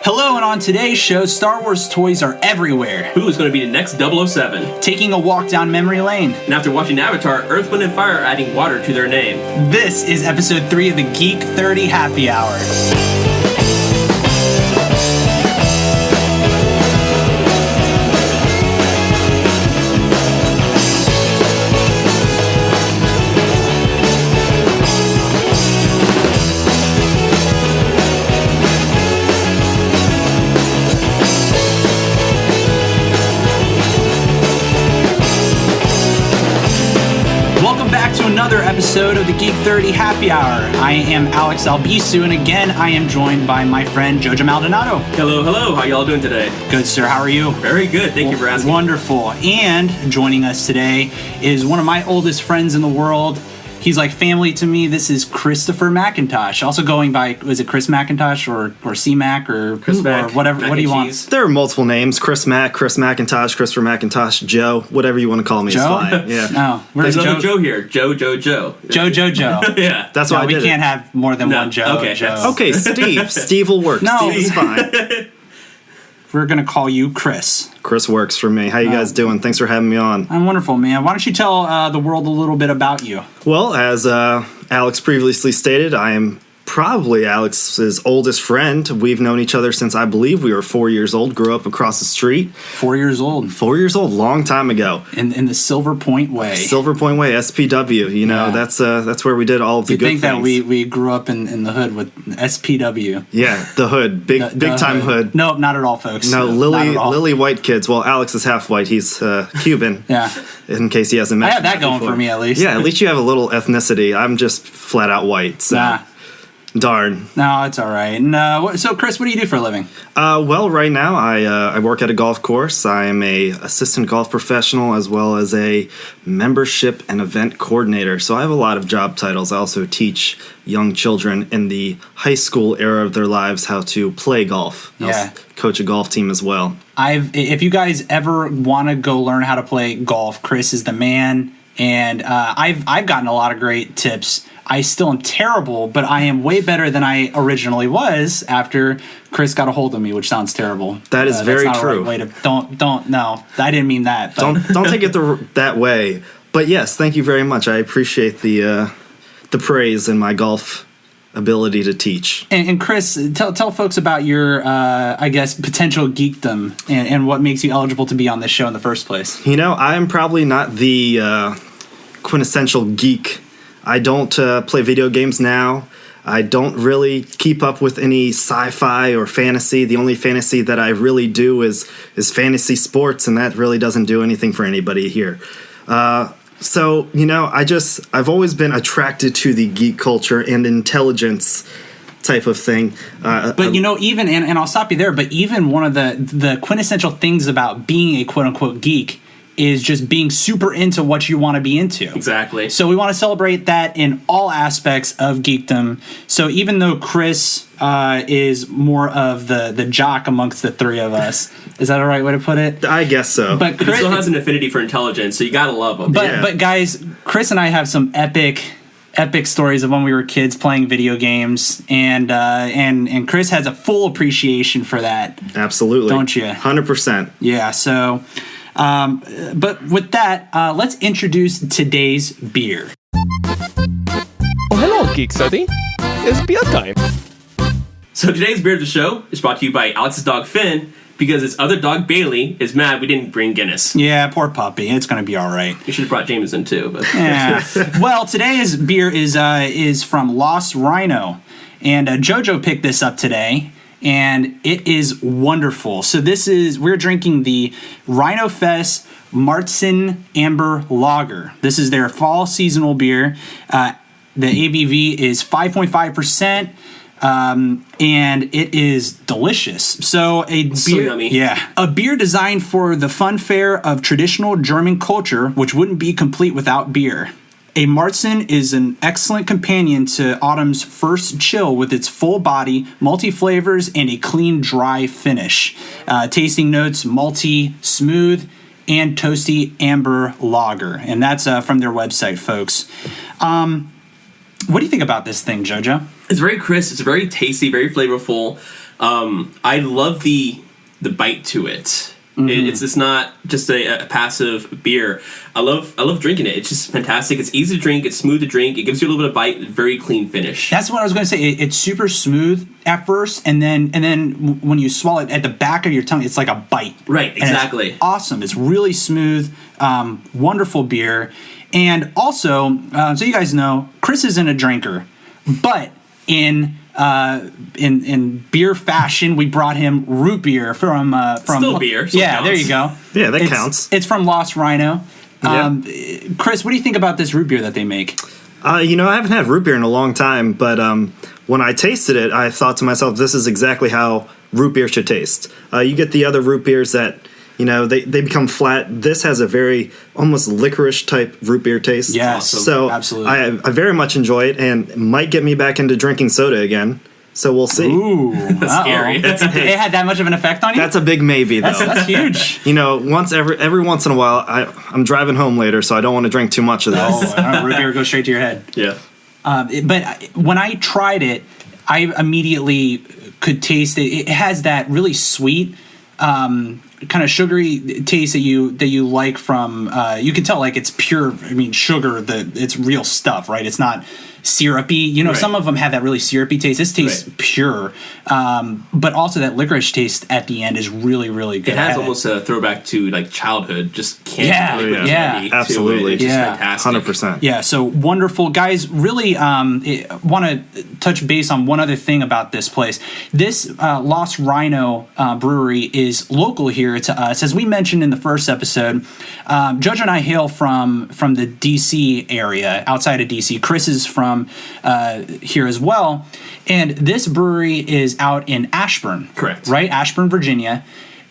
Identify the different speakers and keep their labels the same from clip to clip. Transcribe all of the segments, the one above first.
Speaker 1: Hello, and on today's show, Star Wars toys are everywhere.
Speaker 2: Who's going to be the next 007?
Speaker 1: Taking a walk down memory lane.
Speaker 2: And after watching Avatar, Earth, Wind, and Fire are adding water to their name.
Speaker 1: This is episode 3 of the Geek 30 Happy Hour. Another episode of the Geek 30 Happy Hour. I am Alex Albisu, and again, I am joined by my friend Jojo Maldonado.
Speaker 2: Hello, hello. How y'all doing today?
Speaker 1: Good, sir. How are you?
Speaker 2: Very good. Thank you for asking.
Speaker 1: Wonderful. And joining us today is one of my oldest friends in the world. He's like family to me. This is Christopher McIntosh. Also going by, was it Chris McIntosh or C-Mac or
Speaker 2: Chris Mac,
Speaker 1: or whatever?
Speaker 2: Mac
Speaker 1: what do you
Speaker 2: and
Speaker 1: want?
Speaker 2: cheese.
Speaker 3: There are multiple names. Chris Mac, Chris McIntosh, Christopher McIntosh, Joe, whatever you want to call me
Speaker 1: Joe?
Speaker 3: is fine. Yeah.
Speaker 1: No,
Speaker 2: There's
Speaker 1: where's
Speaker 2: another
Speaker 1: Joe?
Speaker 2: Joe here. Joe.
Speaker 1: Joe.
Speaker 2: Yeah.
Speaker 3: That's why I
Speaker 1: we
Speaker 3: did
Speaker 1: can't
Speaker 3: it.
Speaker 1: have more than one Joe.
Speaker 2: Okay,
Speaker 1: Joe.
Speaker 3: Okay, Steve. Steve will work.
Speaker 1: No.
Speaker 3: Steve is fine.
Speaker 1: We're gonna call you Chris.
Speaker 3: Chris works for me. How you guys doing? Thanks for having me on.
Speaker 1: I'm wonderful, man. Why don't you tell the world a little bit about you?
Speaker 3: Well, as Alex previously stated, I am probably Alex's oldest friend. We've known each other since I believe we were 4 years old. Grew up across the street.
Speaker 1: 4 years old.
Speaker 3: 4 years old, long time ago.
Speaker 1: In the Silver Point Way.
Speaker 3: Silver Point Way, SPW. You know,
Speaker 1: Yeah.
Speaker 3: that's where we did all of the
Speaker 1: You
Speaker 3: good
Speaker 1: think
Speaker 3: things.
Speaker 1: that we grew up in the hood with SPW?
Speaker 3: Yeah, the hood, big time hood.
Speaker 1: Nope, not at all, folks.
Speaker 3: No,
Speaker 1: Not at all.
Speaker 3: Lily white kids. Well, Alex is half white. He's Cuban.
Speaker 1: Yeah,
Speaker 3: In case he hasn't
Speaker 1: I
Speaker 3: mentioned
Speaker 1: have that going
Speaker 3: before.
Speaker 1: for me at least.
Speaker 3: Yeah, at least you have a little ethnicity. I'm just flat out white. So.
Speaker 1: Nah,
Speaker 3: Darn.
Speaker 1: no, it's all right. And so, Chris, what do you do for a living?
Speaker 3: Well, right now I work at a golf course. I am a assistant golf professional as well as a membership and event coordinator. So I have a lot of job titles. I also teach young children in the high school era of their lives how to play golf. I
Speaker 1: Yeah.
Speaker 3: also coach a golf team as well.
Speaker 1: If you guys ever want to go learn how to play golf, Chris is the man. And I've gotten a lot of great tips. I still am terrible, but I am way better than I originally was after Chris got a hold of me, which sounds terrible.
Speaker 3: That is very
Speaker 1: that's not a
Speaker 3: true.
Speaker 1: right way to, don't, no, I didn't mean that. But.
Speaker 3: Don't take it that way. But yes, thank you very much. I appreciate the praise in my golf ability to teach.
Speaker 1: And Chris, tell folks about your, I guess, potential geekdom and what makes you eligible to be on this show in the first place.
Speaker 3: You know, I am probably not the quintessential geek. I don't play video games now. I don't really keep up with any sci-fi or fantasy. The only fantasy that I really do is fantasy sports, and that really doesn't do anything for anybody here. So, you know, I've always been attracted to the geek culture and intelligence type of thing.
Speaker 1: But, you know, even, and I'll stop you there, but even one of the quintessential things about being a quote-unquote geek is just being super into what you want to be into.
Speaker 2: Exactly.
Speaker 1: So we want to celebrate that in all aspects of geekdom. So even though Chris is more of the jock amongst the three of us, is that a right way to put it?
Speaker 3: I guess so.
Speaker 1: But
Speaker 2: He
Speaker 1: Chris,
Speaker 2: still has an affinity for intelligence, so you gotta love him.
Speaker 1: but guys, Chris and I have some epic stories of when we were kids playing video games, and Chris has a full appreciation for that.
Speaker 3: Absolutely.
Speaker 1: Don't you?
Speaker 3: 100%.
Speaker 1: Yeah, so but with that, let's introduce today's beer.
Speaker 4: Oh, hello, Geek 30. It's beer time.
Speaker 2: So today's beer of the show is brought to you by Alex's dog Finn, because his other dog Bailey is mad we didn't bring Guinness.
Speaker 1: Yeah, poor puppy. It's going to be all right.
Speaker 2: You should have brought Jameson too. But
Speaker 1: Yeah. Well, today's beer is from Lost Rhino, and Jojo picked this up today, and it is wonderful. So we're drinking the RhinO'fest Ma Amber Lager. This is their fall seasonal beer. The ABV is 5.5%. And it is delicious. So a beer,
Speaker 2: So yummy.
Speaker 1: yeah, a beer designed for the fun fare of traditional German culture, which wouldn't be complete without beer. A Marzen is an excellent companion to autumn's first chill with its full body, multi flavors, and a clean, dry finish. Tasting notes: malty, smooth, and toasty amber lager, and that's from their website, folks. What do you think about this thing, Jojo?
Speaker 2: it's very crisp. It's very tasty, very flavorful. I love the bite to it. It's not just a passive beer. I love drinking it. It's just fantastic. It's easy to drink. It's smooth to drink. It gives you a little bit of bite. Very clean finish.
Speaker 1: That's what I was going to say. It's super smooth at first, and then when you swallow it at the back of your tongue, it's like a bite.
Speaker 2: Right.
Speaker 1: And
Speaker 2: Exactly.
Speaker 1: it's awesome. It's really smooth. Wonderful beer, and also, so you guys know, Chris isn't a drinker, but in beer fashion, we brought him root beer from
Speaker 2: Still beer. Still
Speaker 1: yeah,
Speaker 2: counts.
Speaker 1: there you go.
Speaker 3: Yeah, that counts.
Speaker 1: It's from Lost Rhino.
Speaker 3: Yeah.
Speaker 1: Chris, what do you think about this root beer that they make?
Speaker 3: I haven't had root beer in a long time, but when I tasted it, I thought to myself, this is exactly how root beer should taste. You get the other root beers that, they become flat. This has a very almost licorice type root beer taste.
Speaker 1: Yes,
Speaker 3: so
Speaker 1: absolutely.
Speaker 3: I very much enjoy it, and it might get me back into drinking soda again. So we'll see.
Speaker 1: Ooh,
Speaker 2: That's scary.
Speaker 1: It had that much of an effect on you?
Speaker 3: That's a big maybe, though.
Speaker 1: That's huge.
Speaker 3: Every once in a while, I'm driving home later, so I don't want to drink too much of this.
Speaker 1: Oh, root beer goes straight to your head.
Speaker 2: Yeah.
Speaker 1: But when I tried it, I immediately could taste it. It has that really sweet, kind of sugary taste that you like from. You can tell like it's pure. I mean, sugar. It's real stuff, right? It's not syrupy.
Speaker 2: Right.
Speaker 1: Some of them have that really syrupy taste. This tastes pure, but also that licorice taste at the end is really, really good.
Speaker 2: It has almost a throwback to like childhood, just candy.
Speaker 1: Yeah,
Speaker 3: absolutely.
Speaker 2: It's just fantastic.
Speaker 3: 100%.
Speaker 1: Yeah, so wonderful. Guys, really want to touch base on one other thing about this place. This Lost Rhino brewery is local here to us. As we mentioned in the first episode, Jojo and I hail from the D.C. area, outside of D.C. Chris is from here as well. And this brewery is out in Ashburn.
Speaker 2: Correct.
Speaker 1: Right? Ashburn, Virginia.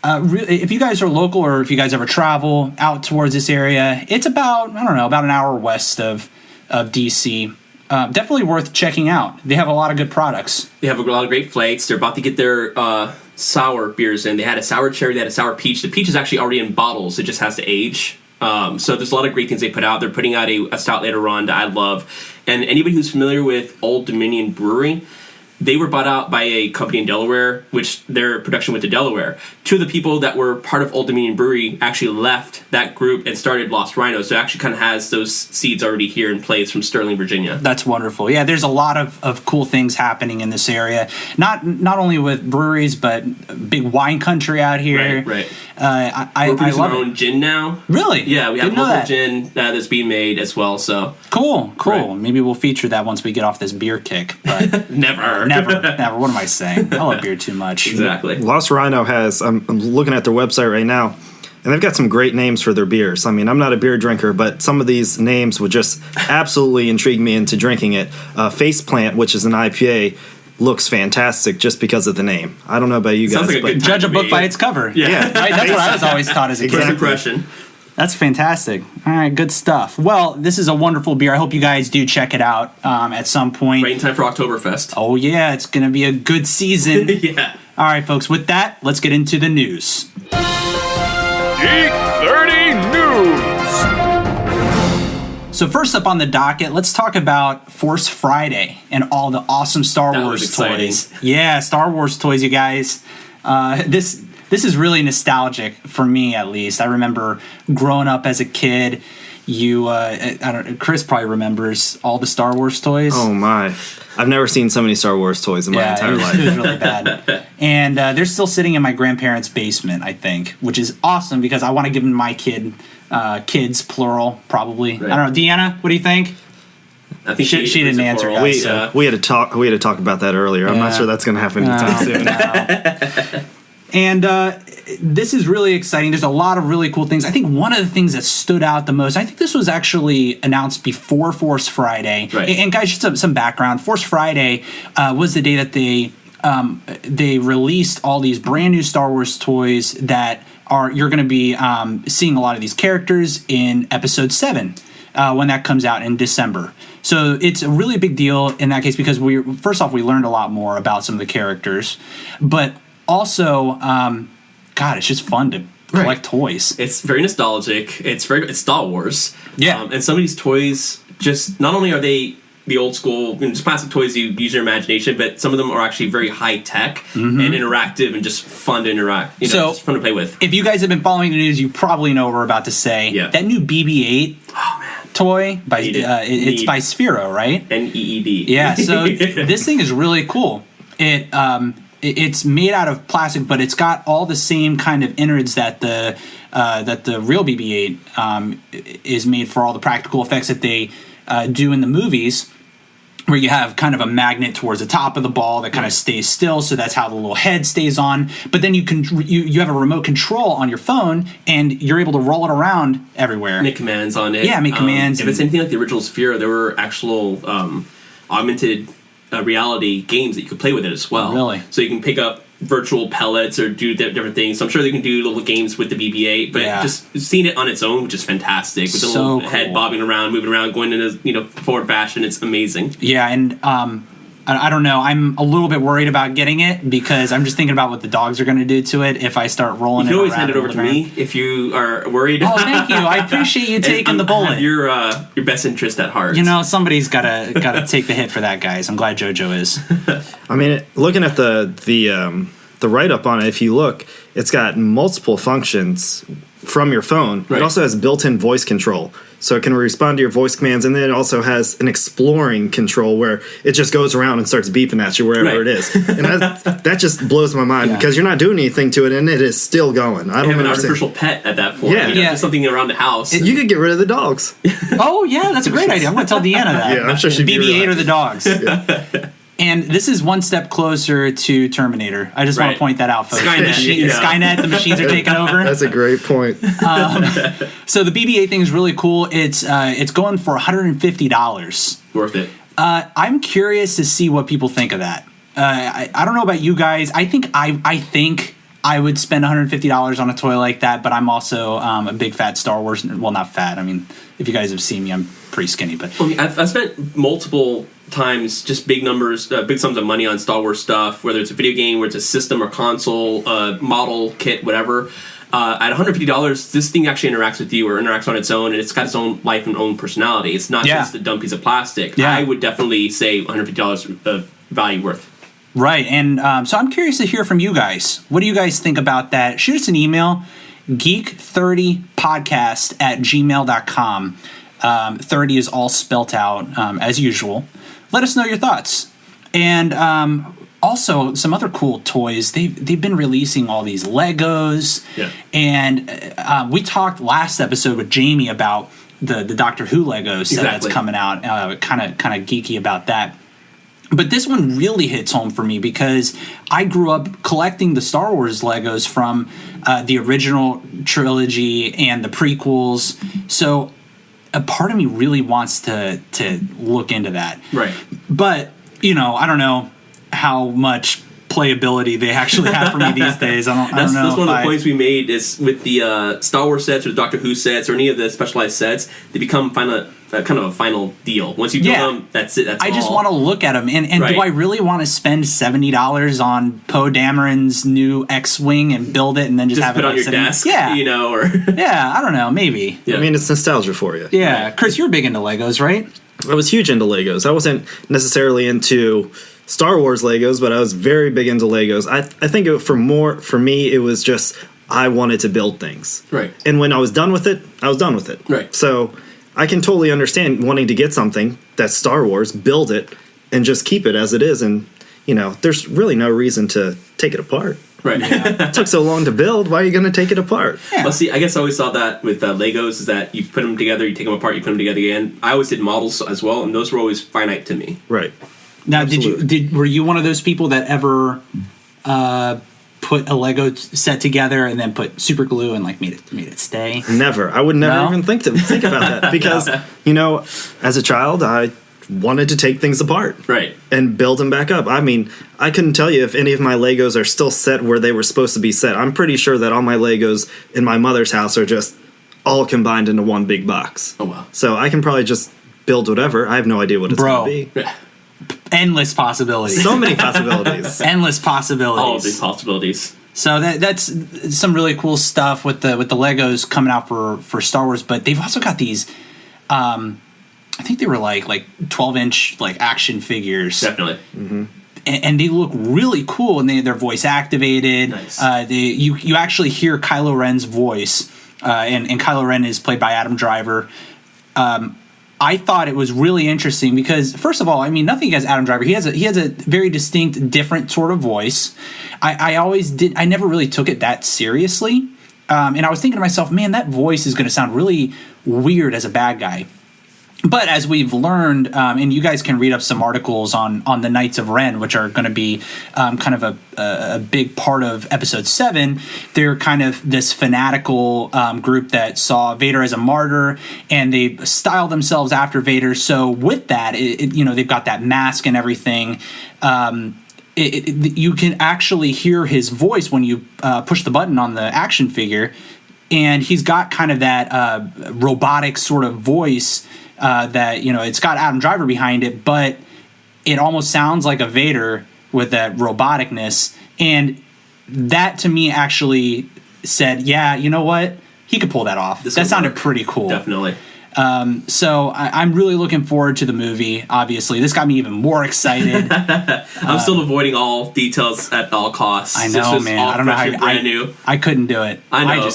Speaker 1: If you guys are local or if you guys ever travel out towards this area, it's about an hour west of DC. Definitely worth checking out. They have a lot of good products.
Speaker 2: They have a lot of great flights. They're about to get their sour beers in. They had a sour cherry. They had a sour peach. The peach is actually already in bottles. It just has to age. So there's a lot of great things they put out. They're putting out a stout later on that I love. And anybody who's familiar with Old Dominion Brewery, they were bought out by a company in Delaware, which their production went to Delaware. Two of the people that were part of Old Dominion Brewery actually left that group and started Lost Rhino. So it actually kind of has those seeds already here in place from Sterling, Virginia.
Speaker 1: That's wonderful. Yeah, there's a lot of cool things happening in this area. Not only with breweries, but big wine country out here.
Speaker 2: Right.
Speaker 1: I
Speaker 2: We're producing
Speaker 1: love
Speaker 2: our own gin now.
Speaker 1: Really?
Speaker 2: Yeah, we have
Speaker 1: Didn't know
Speaker 2: local
Speaker 1: that.
Speaker 2: gin that's being made as well. So
Speaker 1: Cool.
Speaker 2: Right.
Speaker 1: Maybe we'll feature that once we get off this beer kick. But
Speaker 2: never.
Speaker 1: never. What am I saying? I love beer too much.
Speaker 2: Exactly.
Speaker 3: Lost Rhino has, I'm looking at their website right now, and they've got some great names for their beers. I mean, I'm not a beer drinker, but some of these names would just absolutely intrigue me into drinking it. Faceplant, which is an IPA, looks fantastic just because of the name. I don't know about you
Speaker 2: Sounds
Speaker 3: guys,
Speaker 2: like a
Speaker 3: but
Speaker 2: good
Speaker 1: Judge a
Speaker 2: to
Speaker 1: book
Speaker 2: be-
Speaker 1: by its cover.
Speaker 2: Yeah.
Speaker 1: Right? That's what I was always taught as a kid.
Speaker 2: First
Speaker 3: Exactly.
Speaker 2: impression.
Speaker 1: That's fantastic. All right, good stuff. Well, this is a wonderful beer. I hope you guys do check it out at some point.
Speaker 2: Right in time for Oktoberfest.
Speaker 1: Oh, yeah, it's going to be a good season.
Speaker 2: Yeah.
Speaker 1: All right, folks, with that, let's get into the news.
Speaker 4: Geek30 News!
Speaker 1: So first up on the docket, let's talk about Force Friday and all the awesome Star
Speaker 2: That
Speaker 1: Wars
Speaker 2: was exciting.
Speaker 1: toys. Yeah, Star Wars toys, you guys. This is really nostalgic for me, at least. I remember growing up as a kid. Chris probably remembers all the Star Wars toys.
Speaker 3: oh my. I've never seen so many Star Wars toys in my entire
Speaker 1: it
Speaker 3: life.
Speaker 1: was really bad. And they're still sitting in my grandparents' basement, I think, which is awesome because I want to give them my kids, plural, probably.
Speaker 2: Right.
Speaker 1: I don't know. Deanna, what do you think?
Speaker 2: I think
Speaker 1: She didn't
Speaker 2: was a
Speaker 1: answer,
Speaker 2: plural.
Speaker 1: guys.
Speaker 3: We had to talk about that earlier. I'm not
Speaker 1: Yeah.
Speaker 3: sure that's going to happen anytime soon.
Speaker 1: And this is really exciting. There's a lot of really cool things. I think one of the things that stood out the most, I think this was actually announced before Force Friday.
Speaker 2: Right.
Speaker 1: And guys, just some background. Force Friday was the day that they released all these brand new Star Wars toys that you're going to be seeing a lot of these characters in Episode 7 when that comes out in December. So it's a really big deal in that case because we learned a lot more about some of the characters, but also, God, it's just fun to collect toys.
Speaker 2: It's very nostalgic. It's Star Wars.
Speaker 1: Yeah.
Speaker 2: And some of these toys, just not only are they the old school, just plastic toys. You use your imagination, but some of them are actually very high tech and interactive and just fun to interact. Just fun to play with.
Speaker 1: If you guys have been following the news, you probably know what we're about to say.
Speaker 2: Yeah.
Speaker 1: That new BB-8 toy by it's by Sphero, right?
Speaker 2: NEED.
Speaker 1: Yeah. So this thing is really cool. It's made out of plastic, but it's got all the same kind of innards that the real BB-8 is made for, all the practical effects that they do in the movies, where you have kind of a magnet towards the top of the ball that kind of stays still, so that's how the little head stays on. But then you have a remote control on your phone, and you're able to roll it around everywhere.
Speaker 2: Make commands on it.
Speaker 1: Yeah, make commands.
Speaker 2: If it's anything like the original Sphere, there were actual augmented reality games that you could play with it as well.
Speaker 1: Really?
Speaker 2: So you can pick up virtual pellets or do different things. So I'm sure they can do little games with the BB-8, but just seeing it on its own, which is fantastic, with the little head bobbing around, moving around, going in a forward fashion, it's amazing.
Speaker 1: Yeah, and I don't know. I'm a little bit worried about getting it because I'm just thinking about what the dogs are going to do to it if I start rolling it around.
Speaker 2: You can always hand it over to me if you are worried.
Speaker 1: Oh, thank you. I appreciate you taking the bullet.
Speaker 2: I have your best interest at heart.
Speaker 1: Somebody's got to take the hit for that, guys. I'm glad Jojo is.
Speaker 3: I mean, looking at the write-up on it, if you look, it's got multiple functions from your phone.
Speaker 2: Right.
Speaker 3: It also has built-in voice control, so it can respond to your voice commands, and then it also has an exploring control where it just goes around and starts beeping at you wherever it is. And that just blows my mind because you're not doing anything to it, and it is still going. I don't
Speaker 2: have an
Speaker 3: understand.
Speaker 2: artificial pet at that point.
Speaker 3: Yeah.
Speaker 2: Just something around the house.
Speaker 3: You could get rid of the dogs.
Speaker 1: Oh, yeah, that's a great idea. I'm going to tell Deanna that.
Speaker 3: Yeah, I'm sure she'd be
Speaker 1: BB-8
Speaker 3: really
Speaker 1: or the dogs. And this is one step closer to Terminator. I just want to point that out, folks. Skynet, the machines are taking over.
Speaker 3: That's a great point.
Speaker 1: So the BB-8 thing is really cool. It's going for $150.
Speaker 2: Worth it.
Speaker 1: I'm curious to see what people think of that. I don't know about you guys. I think I would spend $150 on a toy like that, but I'm also a big fat Star Wars. Well, not fat. I mean, if you guys have seen me, I'm pretty skinny. But
Speaker 2: I've spent multiple times just big numbers, big sums of money on Star Wars stuff, whether it's a video game, whether it's a system or console, model kit, whatever. At $150, this thing actually interacts with you or interacts on its own, and it's got its own life and own personality. It's not just a dumb piece of plastic.
Speaker 1: Yeah.
Speaker 2: I would definitely say $150 of value worth.
Speaker 1: Right, and so I'm curious to hear from you guys. What do you guys think about that? Shoot us an email, geek30podcast@gmail.com. 30 is all spelt out, as usual. Let us know your thoughts. And also, some other cool toys. They've been releasing all these Legos.
Speaker 2: Yeah.
Speaker 1: And we talked last episode with Jamie about the Doctor Who Lego set that's coming out. Kind of geeky about that. But this one really hits home for me because I grew up collecting the Star Wars Legos from the original trilogy and the prequels. So a part of me really wants to look into that.
Speaker 2: Right.
Speaker 1: But, I don't know how much playability they actually have for me these days. I don't know.
Speaker 2: That's one of the points we made is with the Star Wars sets or the Doctor Who sets or any of the specialized sets, they become kind of a final deal. Once you build them, that's it. That's
Speaker 1: I just want to look at them. And do I really want to spend $70 on Poe Dameron's new X-Wing and build it and then just have
Speaker 2: put
Speaker 1: it
Speaker 2: on your desk?
Speaker 1: Yeah.
Speaker 2: Or
Speaker 1: yeah, I don't know. Maybe.
Speaker 2: Yeah.
Speaker 3: I mean, it's nostalgia for you.
Speaker 1: Yeah. Chris, you're big into Legos, right?
Speaker 3: I was huge into Legos. I wasn't necessarily into Star Wars Legos, but I was very big into Legos. I think for me, it was just I wanted to build things.
Speaker 2: Right.
Speaker 3: And when I was done with it, I was done with it.
Speaker 2: Right.
Speaker 3: So I can totally understand wanting to get something that's Star Wars, build it, and just keep it as it is. And, there's really no reason to take it apart.
Speaker 2: Right. Yeah.
Speaker 3: It took so long to build. Why are you going to take it apart?
Speaker 1: Yeah.
Speaker 2: Well, see, I guess I always saw that with Legos is that you put them together, you take them apart, you put them together again. I always did models as well, and those were always finite to me.
Speaker 3: Right.
Speaker 1: Now,
Speaker 3: Absolutely.
Speaker 1: were you one of those people that ever put a Lego set together and then put super glue and made it stay?
Speaker 3: Never. I would never even think about that because as a child, I wanted to take things apart,
Speaker 2: right,
Speaker 3: and build them back up. I mean, I couldn't tell you if any of my Legos are still set where they were supposed to be set. I'm pretty sure that all my Legos in my mother's house are just all combined into one big box.
Speaker 2: Oh wow!
Speaker 3: So I can probably just build whatever. I have no idea what it's going to be.
Speaker 1: Endless possibilities.
Speaker 3: So many possibilities.
Speaker 1: Endless possibilities.
Speaker 2: All of these possibilities.
Speaker 1: So that's some really cool stuff with the Legos coming out for Star Wars, but they've also got these I think they were like 12-inch like action figures.
Speaker 2: Definitely.
Speaker 1: And they look really cool, and they're voice activated.
Speaker 2: Nice.
Speaker 1: You actually hear Kylo Ren's voice, and Kylo Ren is played by Adam Driver. I thought it was really interesting because, first of all, I mean, nothing against Adam Driver. He has a very distinct, different sort of voice. I never really took it that seriously, and I was thinking to myself, man, that voice is going to sound really weird as a bad guy. But as we've learned, and you guys can read up some articles on the Knights of Ren, which are going to be kind of a big part of Episode 7. They're kind of this fanatical group that saw Vader as a martyr, and they style themselves after Vader. So with that, they've got that mask and everything. You can actually hear his voice when you push the button on the action figure, and he's got kind of that robotic sort of voice. That it's got Adam Driver behind it, but it almost sounds like a Vader with that roboticness, and that to me actually said, yeah, you know what, he could pull that off. That sounded pretty cool.
Speaker 2: Definitely.
Speaker 1: So I'm really looking forward to the movie. Obviously, this got me even more excited.
Speaker 2: I'm still avoiding all details at all costs.
Speaker 1: I know, man. I don't know how
Speaker 2: brand new.
Speaker 1: I couldn't do it.
Speaker 2: I know,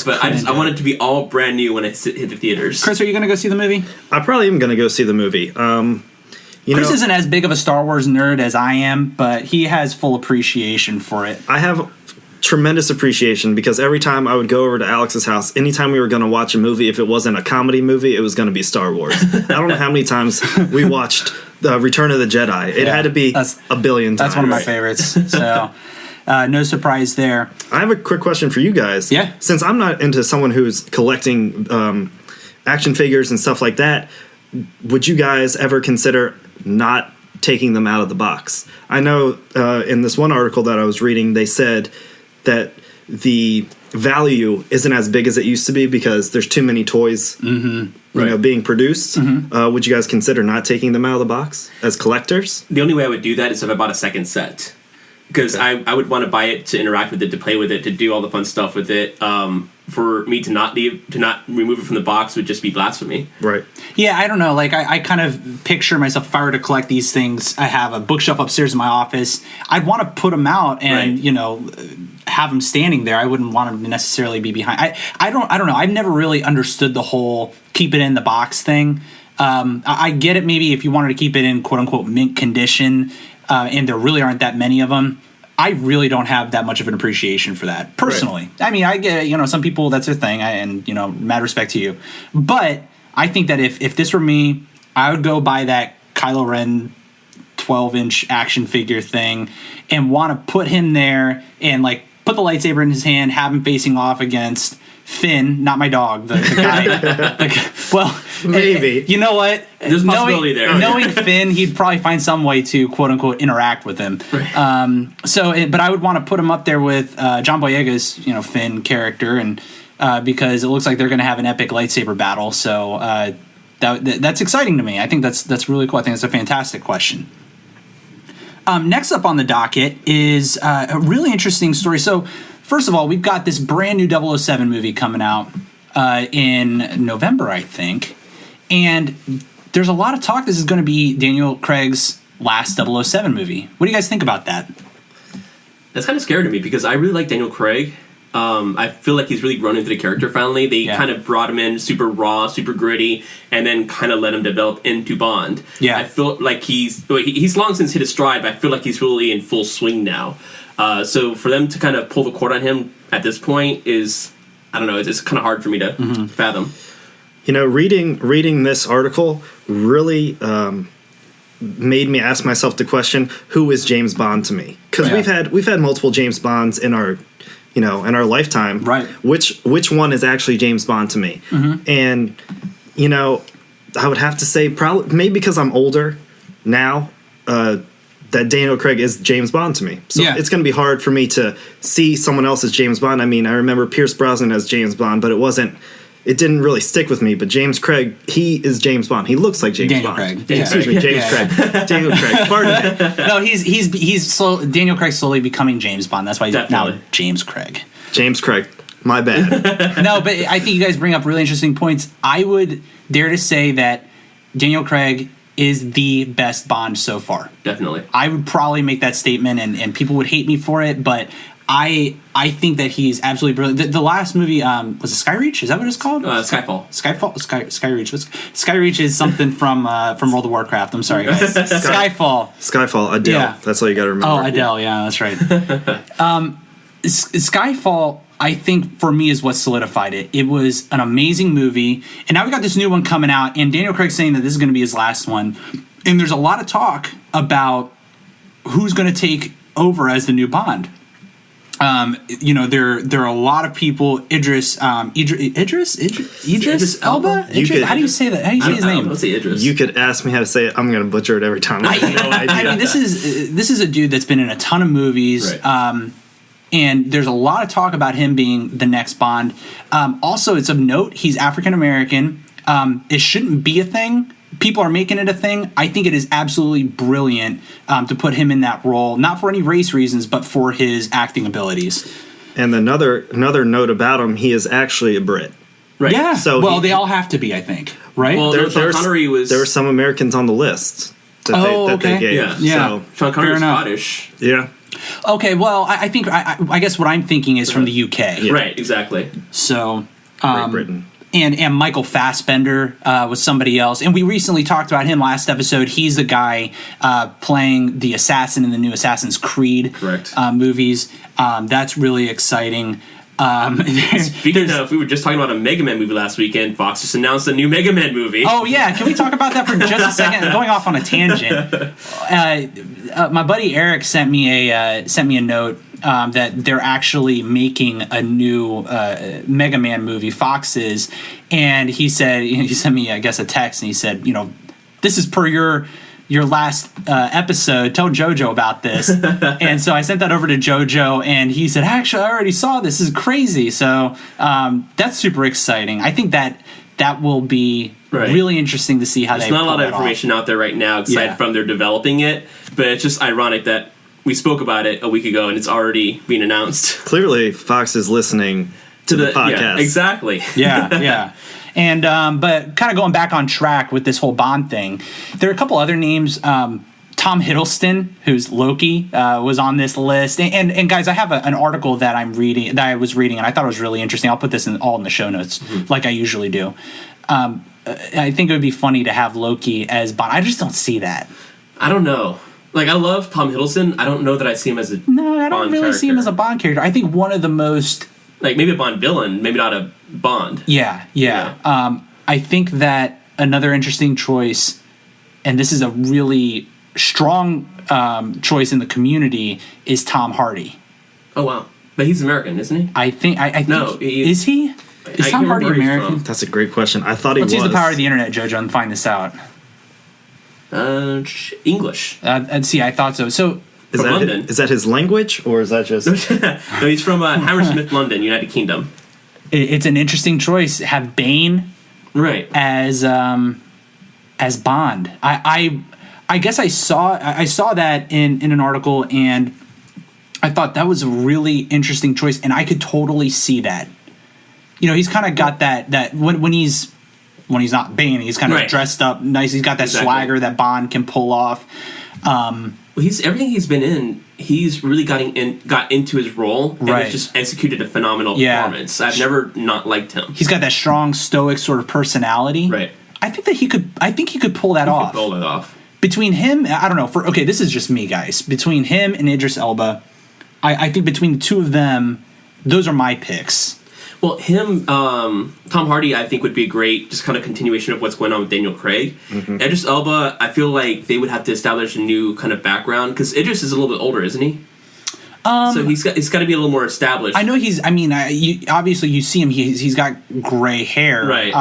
Speaker 2: I want it to be all brand new when it hit the theaters.
Speaker 1: Chris, are you going to go see the movie?
Speaker 3: I probably am going to go see the movie.
Speaker 1: Chris isn't as big of a Star Wars nerd as I am, but he has full appreciation for it.
Speaker 3: I have tremendous appreciation because every time I would go over to Alex's house, anytime we were going to watch a movie, if it wasn't a comedy movie, it was going to be Star Wars. I don't know how many times we watched Return of the Jedi. It had to be a billion times.
Speaker 1: That's one of my favorites. So no surprise there.
Speaker 3: I have a quick question for you guys.
Speaker 1: Yeah.
Speaker 3: Since I'm not into someone who's collecting action figures and stuff like that, would you guys ever consider not taking them out of the box? I know in this one article that I was reading, they said that the value isn't as big as it used to be because there's too many toys being produced. Would you guys consider not taking them out of the box as collectors?
Speaker 2: The only way I would do that is if I bought a second set. Because I would want to buy it to interact with it, to play with it, to do all the fun stuff with it. For me to not remove it from the box would just be blasphemy.
Speaker 3: Right.
Speaker 1: Yeah, I don't know. Like, I kind of picture myself, if I were to collect these things, I have a bookshelf upstairs in my office. I'd want to put them out and, have them standing there. I wouldn't want them to necessarily be behind. I don't know. I've never really understood the whole keep it in the box thing. I get it maybe if you wanted to keep it in quote-unquote mint condition, and there really aren't that many of them. I really don't have that much of an appreciation for that, personally. Right. I mean, I get, some people, that's their thing, and, mad respect to you. But I think that if this were me, I would go buy that Kylo Ren 12-inch action figure thing and want to put him there and, put the lightsaber in his hand, have him facing off against Finn, not my dog, the guy. Well,
Speaker 3: maybe.
Speaker 1: You know what?
Speaker 2: There's a possibility there.
Speaker 1: Knowing Finn, he'd probably find some way to quote unquote interact with him. Right. But I would want to put him up there with John Boyega's Finn character, and because it looks like they're going to have an epic lightsaber battle. So that's exciting to me. I think that's really cool. I think it's a fantastic question. Next up on the docket is a really interesting story. So, first of all, we've got this brand new 007 movie coming out in November, I think. And there's a lot of talk this is going to be Daniel Craig's last 007 movie. What do you guys think about that?
Speaker 2: That's kind of scary to me because I really like Daniel Craig. I feel like he's really grown into the character finally. They kind of brought him in super raw, super gritty, and then kind of let him develop into Bond. Yeah. I feel like he's long since hit his stride, but I feel like he's really in full swing now. So for them to kind of pull the cord on him at this point is, I don't know, it's kind of hard for me to fathom.
Speaker 3: Reading this article really made me ask myself the question, who is James Bond to me? Because we've had multiple James Bonds in our lifetime. Right. Which one is actually James Bond to me? And I would have to say probably maybe because I'm older now, that Daniel Craig is James Bond to me. So it's going to be hard for me to see someone else as James Bond. I mean, I remember Pierce Brosnan as James Bond, but it didn't really stick with me. But James Craig, he is James Bond. He looks like James Bond. Craig. Excuse me, James Craig. Daniel Craig. Pardon me.
Speaker 1: No, he's Daniel Craig slowly becoming James Bond. That's why he's now James Craig.
Speaker 3: James Craig. My bad.
Speaker 1: No, but I think you guys bring up really interesting points. I would dare to say that Daniel Craig is the best Bond so far.
Speaker 2: Definitely.
Speaker 1: I would probably make that statement, and people would hate me for it, but I think that he's absolutely brilliant. The last movie was it Skyreach? Is that what it's called?
Speaker 2: Skyfall.
Speaker 1: Skyreach. Skyreach is something from World of Warcraft. I'm sorry, guys. Skyfall.
Speaker 3: Adele.
Speaker 1: Yeah.
Speaker 3: That's all you got to remember.
Speaker 1: Oh, Adele. Yeah, that's right. Skyfall, I think, for me, is what solidified it. It was an amazing movie, and now we got this new one coming out, and Daniel Craig's saying that this is going to be his last one, and there's a lot of talk about who's going to take over as the new Bond. There are a lot of people. Idris Elba. How do you say that? How do you say his name?
Speaker 2: Let's say Idris.
Speaker 3: You could ask me how to say it. I'm going to butcher it every time. I have no idea.
Speaker 1: I mean, this is a dude that's been in a ton of movies.
Speaker 2: Right.
Speaker 1: And there's a lot of talk about him being the next Bond. Also, it's of note, he's African American. It shouldn't be a thing. People are making it a thing. I think it is absolutely brilliant to put him in that role, not for any race reasons, but for his acting abilities.
Speaker 3: And another note about him, he is actually a Brit.
Speaker 2: Right.
Speaker 1: Yeah.
Speaker 3: So
Speaker 1: they all have to be, I think. Right?
Speaker 2: Well, Sean Connery was...
Speaker 3: There were some Americans on the list that they gave.
Speaker 2: Yeah.
Speaker 3: So,
Speaker 2: Sean Connery was Scottish.
Speaker 3: Yeah.
Speaker 1: Okay, well, I think I guess what I'm thinking is from the UK.
Speaker 2: Yeah. Right, exactly.
Speaker 1: So,
Speaker 3: Great Britain.
Speaker 1: And Michael Fassbender was somebody else. And we recently talked about him last episode. He's the guy playing the assassin in the new Assassin's Creed movies. That's really exciting.
Speaker 2: Speaking of, we were just talking about a Mega Man movie last weekend. Fox just announced a new Mega Man movie.
Speaker 1: Oh, yeah. Can we talk about that for just a second? Going off on a tangent. My buddy Eric sent me a note that they're actually making a new Mega Man movie, Fox is, and he sent me, I guess, a text, and he said, this is per your last episode, tell Jojo about this. And so I sent that over to Jojo, and he said, actually, I already saw this. This is crazy. So that's super exciting. I think that will be really interesting to see how
Speaker 2: There's not a lot of information out there right now, aside from they're developing it, but it's just ironic that we spoke about it a week ago, and it's already being announced.
Speaker 3: Clearly, Fox is listening to the podcast.
Speaker 2: Yeah, exactly.
Speaker 1: Yeah. And but kind of going back on track with this whole Bond thing, there are a couple other names. Tom Hiddleston, who's Loki, was on this list. And guys, I have an article that I was reading, and I thought it was really interesting. I'll put this all in the show notes, like I usually do. I think it would be funny to have Loki as Bond. I just don't see that.
Speaker 2: I don't know. Like, I love Tom Hiddleston. I don't know that I see him as a
Speaker 1: No, I don't really see him as a Bond character. I think one of the most...
Speaker 2: Like, maybe a Bond villain, maybe not a Bond.
Speaker 1: Yeah. I think that another interesting choice, and this is a really strong choice in the community, is Tom Hardy.
Speaker 2: Oh, wow. But he's American, isn't he?
Speaker 1: I think is he? Is Tom Hardy American?
Speaker 3: That's a great question. I thought he was.
Speaker 1: Let's use the power of the internet, Jojo, and find this out.
Speaker 2: English.
Speaker 1: And see, I thought so. So
Speaker 3: is that his language, or is that just?
Speaker 2: No, he's from Hammersmith, London, United Kingdom.
Speaker 1: It's an interesting choice. Have Bane as Bond. I guess I saw that in an article, and I thought that was a really interesting choice, and I could totally see that. He's kind of got that when he's not Bane, he's kind of dressed up nice. He's got that swagger that Bond can pull off.
Speaker 2: Everything he's been in, he's really got into his role, and he's just executed a phenomenal performance. I've never not liked him.
Speaker 1: He's got that strong, stoic sort of personality.
Speaker 2: Right.
Speaker 1: I think he could pull that off.
Speaker 2: Pull it off.
Speaker 1: Between him, I don't know. This is just me, guys. Between him and Idris Elba, I think between the two of them, those are my picks.
Speaker 2: Well, Tom Hardy, I think, would be a great just kind of continuation of what's going on with Daniel Craig. Mm-hmm. Idris Elba, I feel like they would have to establish a new kind of background, because Idris is a little bit older, isn't he? So he's got to be a little more established.
Speaker 1: I know obviously you see him. He's got gray hair,
Speaker 2: right?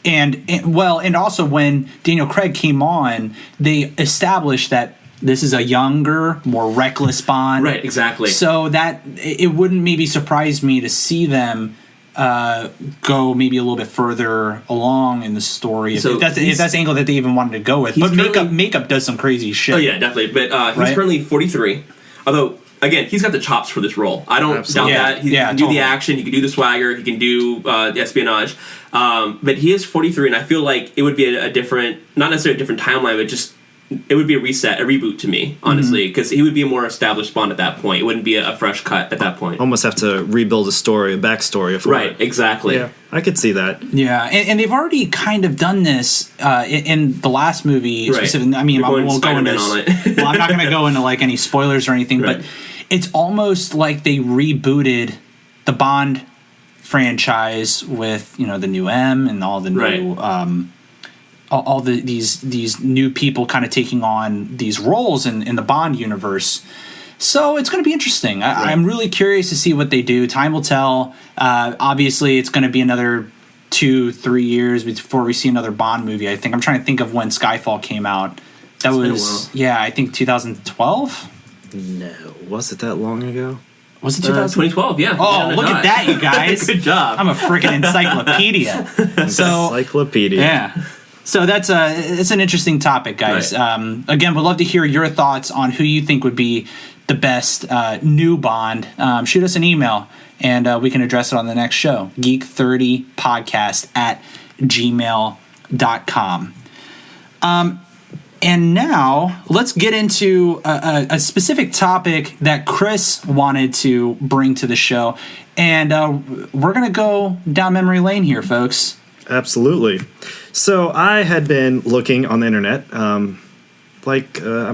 Speaker 1: And also when Daniel Craig came on, they established that this is a younger, more reckless Bond.
Speaker 2: Right, exactly.
Speaker 1: So that it wouldn't maybe surprise me to see them go maybe a little bit further along in the story, if that's the angle that they even wanted to go with. But makeup does some crazy shit.
Speaker 2: Oh yeah, definitely. But he's currently 43. Although again, he's got the chops for this role. I don't doubt that. He can do the action, he can do the swagger, he can do the espionage. But he is 43, and I feel like it would be a different, not necessarily a different timeline, but just it would be a reset, a reboot to me, honestly, because he would be a more established Bond at that point. It wouldn't be a fresh cut at that point.
Speaker 3: Almost have to rebuild a story, a backstory.
Speaker 2: Right, exactly.
Speaker 3: Yeah, I could see that.
Speaker 1: Yeah, and they've already kind of done this in the last movie.
Speaker 2: Right.
Speaker 1: Specifically. I mean,
Speaker 2: You're going
Speaker 1: we'll go into
Speaker 2: Spider-Man on it.
Speaker 1: well, I'm not going to go into like any spoilers or anything,
Speaker 2: Right.
Speaker 1: but it's almost like they rebooted the Bond franchise with the new M and all the new all these new people kind of taking on these roles in the Bond universe. So it's going to be interesting. I'm really curious to see what they do. Time will tell. Obviously, it's going to be another 2-3 years before we see another Bond movie. I think I'm trying to think of when Skyfall came out. That was I think 2012.
Speaker 3: No, was it that long ago?
Speaker 1: Was it 2012?
Speaker 2: 2012, yeah.
Speaker 1: Oh, look at that, you guys.
Speaker 2: Good job.
Speaker 1: I'm a freaking encyclopedia.
Speaker 3: Encyclopedia.
Speaker 1: Yeah. So it's an interesting topic, guys.
Speaker 2: Right.
Speaker 1: Again, we'd love to hear your thoughts on who you think would be the best new Bond. Shoot us an email, and we can address it on the next show. geek30podcast@gmail.com. And now let's get into a specific topic that Chris wanted to bring to the show. And we're going to go down memory lane here, folks.
Speaker 3: Absolutely. So I had been looking on the internet. I'm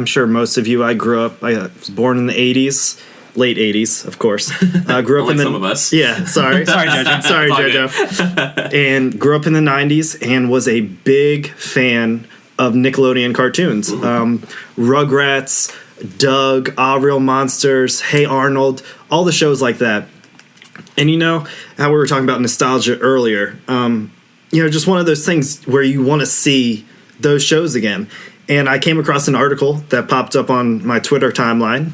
Speaker 3: sure most of you, I was born in the 80s, late 80s, of course. Grew up in
Speaker 2: some of us.
Speaker 3: Yeah, sorry.
Speaker 1: Sorry, Jojo.
Speaker 3: Sorry, Jojo. And grew up in the 90s and was a big fan of Nickelodeon cartoons. Rugrats, Doug, Ah Real Monsters, Hey Arnold, all the shows like that. And how we were talking about nostalgia earlier, just one of those things where you want to see those shows again. And I came across an article that popped up on my Twitter timeline,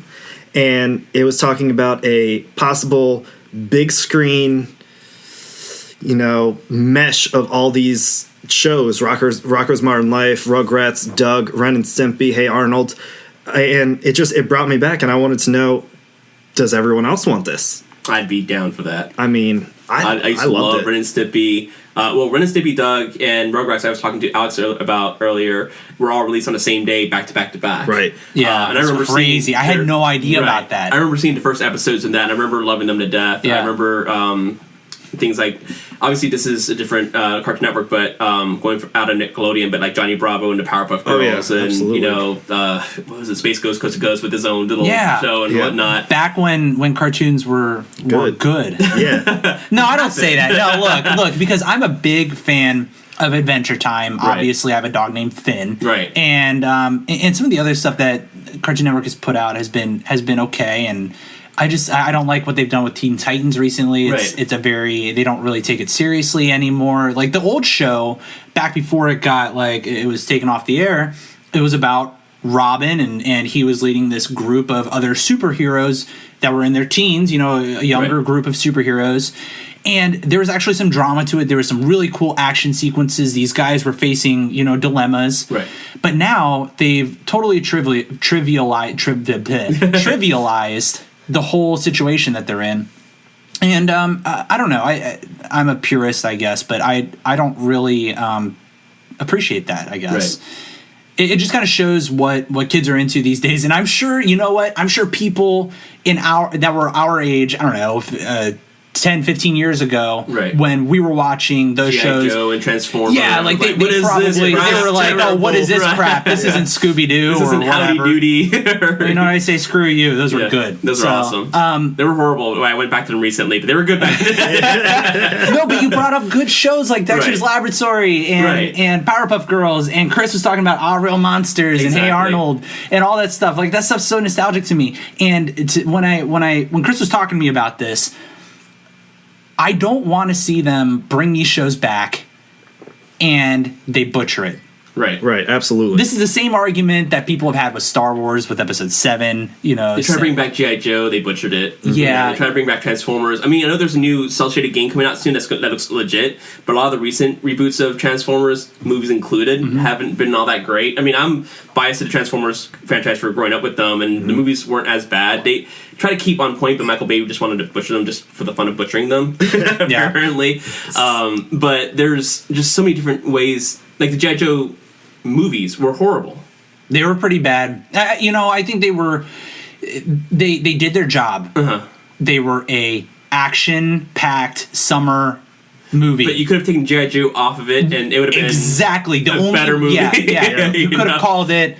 Speaker 3: and it was talking about a possible big screen, mesh of all these shows: Rocko's Modern Life, Rugrats, Doug, Ren and Stimpy, Hey Arnold. And it brought me back, and I wanted to know, does everyone else want this?
Speaker 2: I'd be down for that.
Speaker 3: I mean,
Speaker 2: I used to love Ren and Stimpy. Ren and Stimpy, Doug, and Rugrats I was talking to Alex about earlier were all released on the same day, back to back to back.
Speaker 3: Right.
Speaker 1: Yeah,
Speaker 2: and I remember
Speaker 1: crazy. I had no idea about that.
Speaker 2: I remember seeing the first episodes of that, and I remember loving them to death.
Speaker 1: Yeah.
Speaker 2: I remember things like, obviously this is a different Cartoon Network, but going out of Nickelodeon, but like Johnny Bravo and the Powerpuff Girls, and
Speaker 3: absolutely.
Speaker 2: What was it, Space Ghost Coast to Coast with his own little show and whatnot.
Speaker 1: Back when cartoons were good.
Speaker 3: Yeah.
Speaker 1: No, I don't say that. No, look, because I'm a big fan of Adventure Time.
Speaker 2: Right.
Speaker 1: Obviously, I have a dog named Finn.
Speaker 2: Right.
Speaker 1: And some of the other stuff that Cartoon Network has put out has been okay, and I don't like what they've done with Teen Titans recently. They don't really take it seriously anymore. Like the old show, back before it got it was taken off the air, it was about Robin, and he was leading this group of other superheroes that were in their teens, a younger group of superheroes. And there was actually some drama to it. There was some really cool action sequences. These guys were facing, dilemmas.
Speaker 2: Right.
Speaker 1: But now they've totally trivialized the whole situation that they're in. And I don't know. I'm a purist, I guess, but I don't really appreciate that, I guess.
Speaker 2: Right.
Speaker 1: It just kind of shows what kids are into these days. And I'm sure, I'm sure people that were our age, I don't know, 10, 15 years ago, when we were watching those
Speaker 2: G.I.
Speaker 1: shoes.
Speaker 2: Joe and Transformers.
Speaker 1: Yeah, they probably were like, oh, what is this crap? This isn't Scooby-Doo
Speaker 2: this
Speaker 1: or
Speaker 2: isn't
Speaker 1: whatever.
Speaker 2: Howdy Doody.
Speaker 1: You know what I say? Screw you. Those were good.
Speaker 2: Those are awesome. They were horrible. I went back to them recently, but they were good back then.
Speaker 1: No, but you brought up good shows like Dexter's Laboratory and Powerpuff Girls, and Chris was talking about Ah Real Monsters and Hey Arnold and all that stuff. Like, that stuff's so nostalgic to me. And when Chris was talking to me about this, I don't want to see them bring these shows back and they butcher it.
Speaker 2: Right.
Speaker 3: Right, absolutely.
Speaker 1: This is the same argument that people have had with Star Wars with Episode 7. You know,
Speaker 2: They try to bring back G.I. Joe, they butchered it.
Speaker 1: Yeah.
Speaker 2: They try to bring back Transformers. I mean, I know there's a new cel-shaded game coming out soon that looks legit, but a lot of the recent reboots of Transformers, movies included, haven't been all that great. I mean, I'm biased to the Transformers franchise for growing up with them, and the movies weren't as bad. They try to keep on point, but Michael Bay just wanted to butcher them just for the fun of butchering them, apparently. But there's just so many different ways. Like the G.I. Joe movies were horrible.
Speaker 1: They were pretty bad. You know, I think they were. They did their job. They were a action-packed summer movie.
Speaker 2: But you could have taken G.I. Joe off of it, and it would have been
Speaker 1: exactly the only
Speaker 2: better movie.
Speaker 1: Yeah. You could have called it.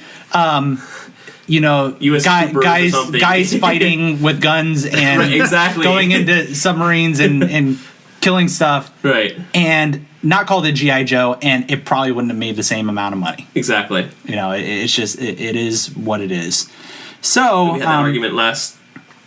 Speaker 1: You know, guys fighting with guns and
Speaker 2: right,
Speaker 1: going into submarines and killing stuff.
Speaker 2: Right.
Speaker 1: And not called it G.I. Joe, and it probably wouldn't have made the same amount of money.
Speaker 2: Exactly.
Speaker 1: You know, it's just, it is what it is. So
Speaker 2: we had that argument last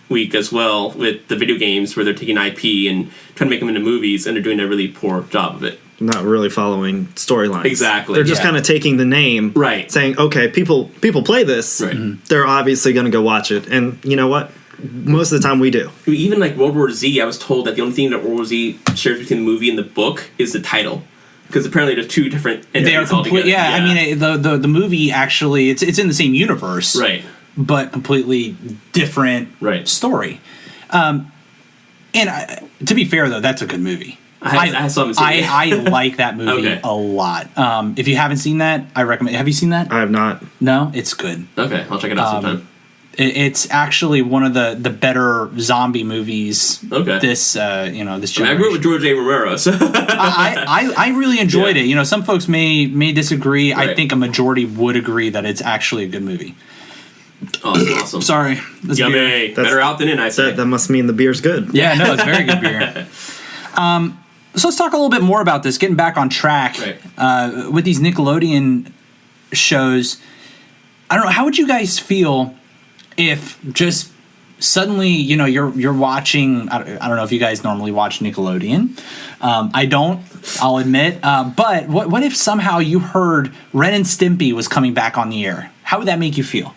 Speaker 2: week as well with the video games where they're taking IP and trying to make them into movies, and they're doing a really poor job of it.
Speaker 3: Not really following storylines.
Speaker 2: Exactly.
Speaker 3: They're just kind of taking the name,
Speaker 2: right?
Speaker 3: Saying, okay, people play this.
Speaker 2: Right.
Speaker 3: They're obviously going to go watch it, and you know what? Most of the time we do.
Speaker 2: Even like World War Z, I was told that the only thing that World War Z shares between the movie and the book is the title, because apparently there's two different entities.
Speaker 1: They are completely. Yeah, I mean the movie actually it's in the same universe,
Speaker 2: right?
Speaker 1: But completely different story. And to be fair, though, that's a good movie.
Speaker 2: I still haven't seen it.
Speaker 1: I like that movie a lot. If you haven't seen that, I recommend. Have you seen that?
Speaker 3: I have not.
Speaker 1: No, it's good.
Speaker 2: Okay, I'll check it out sometime.
Speaker 1: It's actually one of the better zombie movies.
Speaker 2: Okay.
Speaker 1: This this generation.
Speaker 2: I grew up with George A. Romero, so
Speaker 1: I really enjoyed it. You know, some folks may disagree.
Speaker 2: Right.
Speaker 1: I think a majority would agree that it's actually a good movie.
Speaker 2: Awesome.
Speaker 1: Sorry.
Speaker 2: Yummy. Better out than in, I say.
Speaker 3: That must mean the beer's good.
Speaker 1: Yeah, no, it's very good beer. So let's talk a little bit more about this, getting back on track with these Nickelodeon shows. I don't know, how would you guys feel if just suddenly, you know, you're watching, I don't know if you guys normally watch Nickelodeon. I don't, I'll admit. But what if somehow you heard Ren and Stimpy was coming back on the air? How would that make you feel?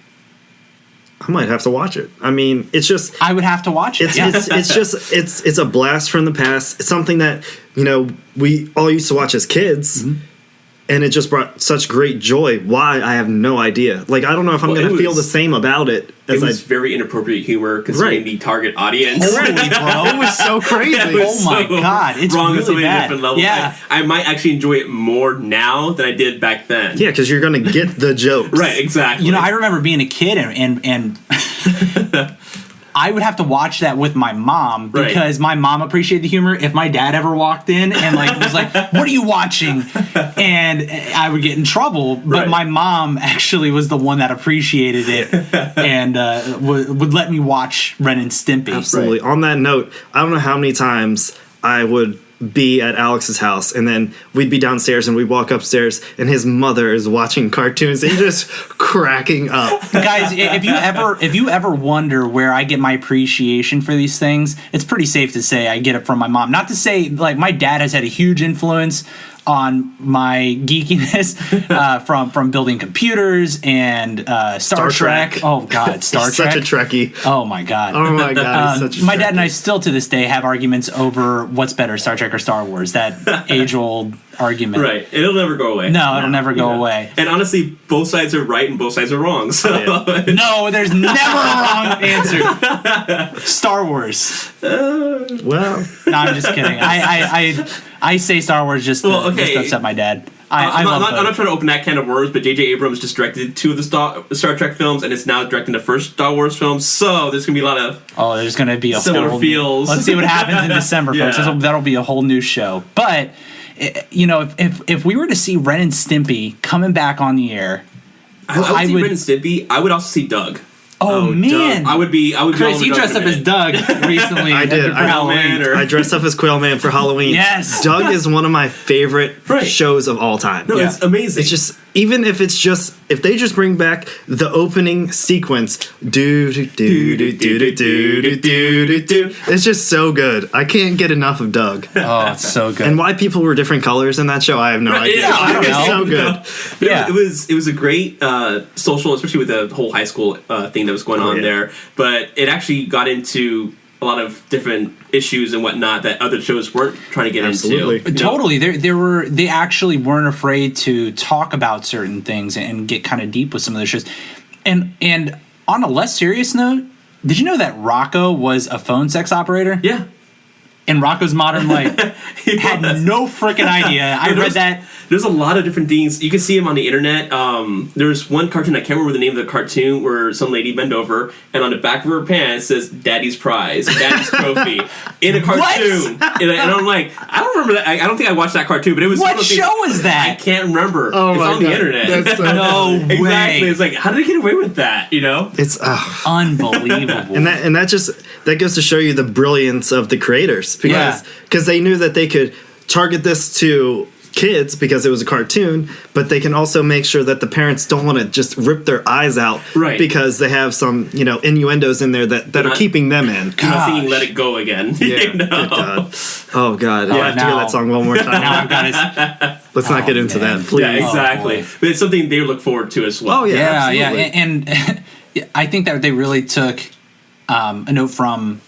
Speaker 3: I might have to watch it. I mean, it's just...
Speaker 1: I would have to watch it.
Speaker 3: It's a blast from the past. It's something that, you know, we all used to watch as kids, and it just brought such great joy. Why? I have no idea. Like, I don't know if I'm going to feel the same about it.
Speaker 2: It was very inappropriate humor considering the target audience.
Speaker 1: Holy bro,
Speaker 3: it was so crazy.
Speaker 1: Oh my god, it's
Speaker 2: wrong
Speaker 1: really
Speaker 2: on so many
Speaker 1: bad.
Speaker 2: different levels.
Speaker 1: Yeah.
Speaker 2: I might actually enjoy it more now than I did back then.
Speaker 3: Yeah, because you're going to get the jokes.
Speaker 2: Right, exactly.
Speaker 1: You know, I remember being a kid and I would have to watch that with my mom because my mom appreciated the humor. If my dad ever walked in and was like, "What are you watching?" and I would get in trouble, but my mom actually was the one that appreciated it and would let me watch Ren and Stimpy.
Speaker 3: Absolutely. On that note, I don't know how many times I would be at Alex's house, and then we'd be downstairs and we'd walk upstairs and his mother is watching cartoons and just cracking up.
Speaker 1: Guys, if you ever wonder where I get my appreciation for these things, it's pretty safe to say I get it from my mom. Not to say, like, my dad has had a huge influence on my geekiness from building computers and Star Trek. Oh God, Star Trek!
Speaker 3: Such a Trekkie.
Speaker 1: Oh my God.
Speaker 3: Oh my God. Such a
Speaker 1: my dad
Speaker 3: Trekkie.
Speaker 1: and I still to this day have arguments over what's better, Star Trek or Star Wars. That age-old argument.
Speaker 2: Right. It'll never go away.
Speaker 1: No, it'll never go away.
Speaker 2: And honestly, both sides are right and both sides are wrong. So
Speaker 1: no, there's never a wrong answer. Star Wars.
Speaker 3: Well,
Speaker 1: no, I'm just kidding. I say Star Wars just to upset my dad. I'm
Speaker 2: not trying to open that can of worms, but J.J. Abrams just directed 2 of the Star Trek films, and it's now directing the first Star Wars film. So there's gonna be a lot of
Speaker 1: there's gonna be a
Speaker 2: similar feels.
Speaker 1: Let's see what happens in December, folks. That'll be a whole new show. But you know, if we were to see Ren and Stimpy coming back on the air,
Speaker 2: I would see Ren and Stimpy. I would also see Doug.
Speaker 1: Oh man,
Speaker 2: Doug. I would be.
Speaker 1: Chris, you dressed up as Doug recently.
Speaker 3: I did.
Speaker 1: For Halloween.
Speaker 3: I dressed up as Quail Man for Halloween.
Speaker 1: Yes,
Speaker 3: Doug is one of my favorite shows of all time.
Speaker 2: No, it's amazing.
Speaker 3: It's just even if it's just if they just bring back the opening sequence, it's just so good. I can't get enough of Doug.
Speaker 1: Oh, it's so good.
Speaker 3: And why people were different colors in that show, I have no idea.
Speaker 2: Yeah, I don't
Speaker 3: It's
Speaker 2: know.
Speaker 3: so good.
Speaker 2: But
Speaker 1: Yeah.
Speaker 2: it was a great social, especially with the whole high school thing that was going on
Speaker 3: yeah.
Speaker 2: there. But it actually got into a lot of different issues and whatnot that other shows weren't trying to get
Speaker 3: Absolutely.
Speaker 2: into.
Speaker 1: Totally, they actually weren't afraid to talk about certain things and get kind of deep with some of those shows. And on a less serious note, did you know that Rocco was a phone sex operator?
Speaker 2: Yeah.
Speaker 1: In Rocco's Modern Life. Had no freaking idea. I read that.
Speaker 2: There's a lot of different things. You can see him on the internet. There's one cartoon, I can't remember the name of the cartoon, where some lady bent over, and on the back of her pants says Daddy's Prize, Daddy's Trophy, in a cartoon. And I'm like, I don't remember that. I don't think I watched that cartoon, but it was
Speaker 1: What
Speaker 2: one of those
Speaker 1: show
Speaker 2: things-
Speaker 1: is that?
Speaker 2: I can't remember.
Speaker 3: Oh
Speaker 2: it's
Speaker 3: my
Speaker 2: on the
Speaker 3: God.
Speaker 2: internet.
Speaker 3: That's so
Speaker 1: No
Speaker 2: Exactly.
Speaker 1: way.
Speaker 2: It's like, how did they get away with that? You know?
Speaker 3: It's
Speaker 1: Unbelievable.
Speaker 3: and that goes to show you the brilliance of the creators because they knew that they could target this to kids because it was a cartoon, but they can also make sure that the parents don't want to just rip their eyes out
Speaker 2: Right.
Speaker 3: because they have some innuendos in there that are
Speaker 2: not-
Speaker 3: keeping them in.
Speaker 2: I'm not singing
Speaker 1: Gosh.
Speaker 2: Let It Go again.
Speaker 3: Yeah,
Speaker 2: You know?
Speaker 3: good God. Oh God, I have to hear
Speaker 1: now-
Speaker 3: that song one more time.
Speaker 1: now I've got his.
Speaker 3: Let's not get into
Speaker 1: man.
Speaker 3: that, please.
Speaker 2: Yeah, exactly.
Speaker 1: boy.
Speaker 2: But it's something they look forward to as well.
Speaker 3: Oh yeah,
Speaker 1: Yeah,
Speaker 3: absolutely.
Speaker 1: and I think that they really took a note from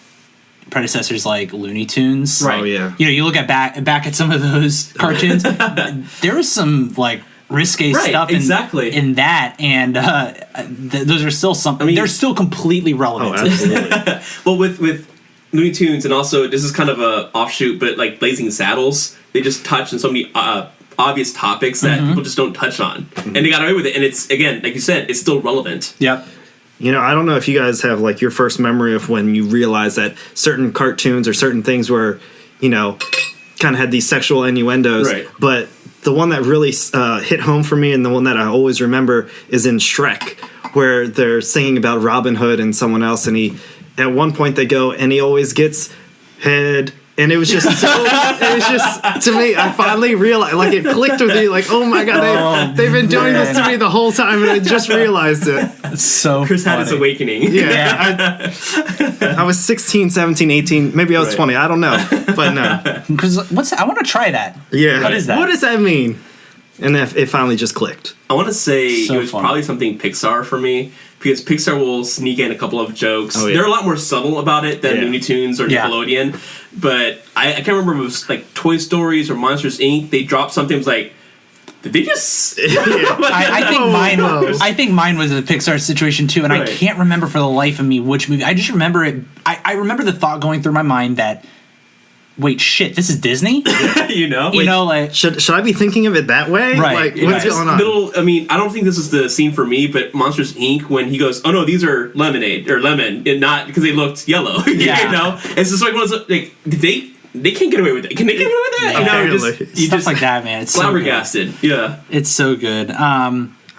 Speaker 1: predecessors like Looney Tunes.
Speaker 2: Right.
Speaker 3: Oh yeah.
Speaker 1: You look at back at some of those cartoons. There was some like risque
Speaker 2: Right,
Speaker 1: stuff
Speaker 2: exactly.
Speaker 1: in that, and those are still something.
Speaker 2: mean-
Speaker 1: they're still completely relevant.
Speaker 3: Oh, absolutely.
Speaker 2: Well, with Looney Tunes, and also this is kind of a offshoot, but like Blazing Saddles, they just touch on so many obvious topics that people just don't touch on, and they got away with it. And it's, again, like you said, it's still relevant.
Speaker 1: Yep.
Speaker 3: I don't know if you guys have like your first memory of when you realized that certain cartoons or certain things were, kind of had these sexual innuendos.
Speaker 2: Right.
Speaker 3: But the one that really hit home for me and the one that I always remember is in Shrek, where they're singing about Robin Hood and someone else, and at one point they go, and he always gets head. And it was just to me, I finally realized, like, it clicked with me, like, oh my God, they've been doing this to me the whole time, and I just realized it.
Speaker 1: It's so
Speaker 2: Chris had his
Speaker 1: funny.
Speaker 2: awakening.
Speaker 3: Yeah. I was 16, 17, 18, maybe I was
Speaker 2: Right.
Speaker 3: 20, I don't know. But no.
Speaker 1: Because what's I want to try that.
Speaker 3: Yeah.
Speaker 1: What is that?
Speaker 3: What does that mean? And it finally just clicked.
Speaker 2: I want to say
Speaker 1: So
Speaker 2: it was
Speaker 1: funny.
Speaker 2: probably something Pixar for me, because Pixar will sneak in a couple of jokes.
Speaker 3: Oh, yeah.
Speaker 2: They're a lot more subtle about it than
Speaker 3: Yeah.
Speaker 2: Looney Tunes or
Speaker 1: Yeah.
Speaker 2: Nickelodeon. But I can't remember if it was like Toy Stories or Monsters Inc. They dropped something. It was like, did they just?
Speaker 1: I think mine was a Pixar situation too, and I
Speaker 2: Right.
Speaker 1: can't remember for the life of me which movie. I just remember it. I remember the thought going through my mind that, wait, shit, this is Disney.
Speaker 2: you know?
Speaker 1: Like
Speaker 3: Should I be thinking of it that way?
Speaker 1: Right.
Speaker 3: Like,
Speaker 1: Yeah.
Speaker 3: what's
Speaker 2: Just
Speaker 3: going on?
Speaker 2: I mean, I don't think this is the scene for me, but Monsters Inc. when he goes, "Oh no, these are lemonade or lemon," and not because they looked yellow.
Speaker 1: Yeah.
Speaker 2: It's just like one of those, like, they can't get away with it. Can they get away with that?
Speaker 3: Apparently.
Speaker 2: You
Speaker 1: stuff
Speaker 2: just
Speaker 1: like that, man. It's so good.
Speaker 2: flabbergasted. Yeah.
Speaker 1: It's so good.
Speaker 3: I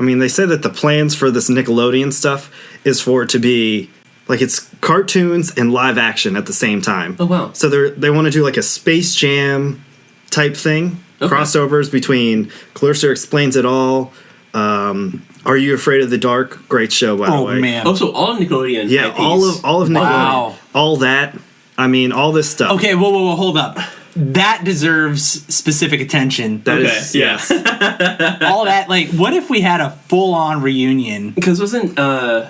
Speaker 3: mean, they say that the plans for this Nickelodeon stuff is for it to be like it's cartoons and live action at the same time.
Speaker 2: Oh, wow.
Speaker 3: So they want to do like a Space Jam type thing,
Speaker 2: Okay.
Speaker 3: crossovers between Clarissa Explains It All. Are You Afraid of the Dark? Great show, by the
Speaker 1: Oh
Speaker 3: way.
Speaker 1: man.
Speaker 2: Oh, so all Nickelodeon.
Speaker 3: Yeah,
Speaker 2: IPs.
Speaker 3: all of Nickelodeon,
Speaker 1: Wow.
Speaker 3: all that. I mean, all this stuff.
Speaker 1: Okay, whoa, hold up. That deserves specific attention.
Speaker 3: That
Speaker 2: Okay,
Speaker 3: is
Speaker 2: yeah.
Speaker 3: yes.
Speaker 1: All that, like, what if we had a full-on reunion?
Speaker 2: Because wasn't
Speaker 1: The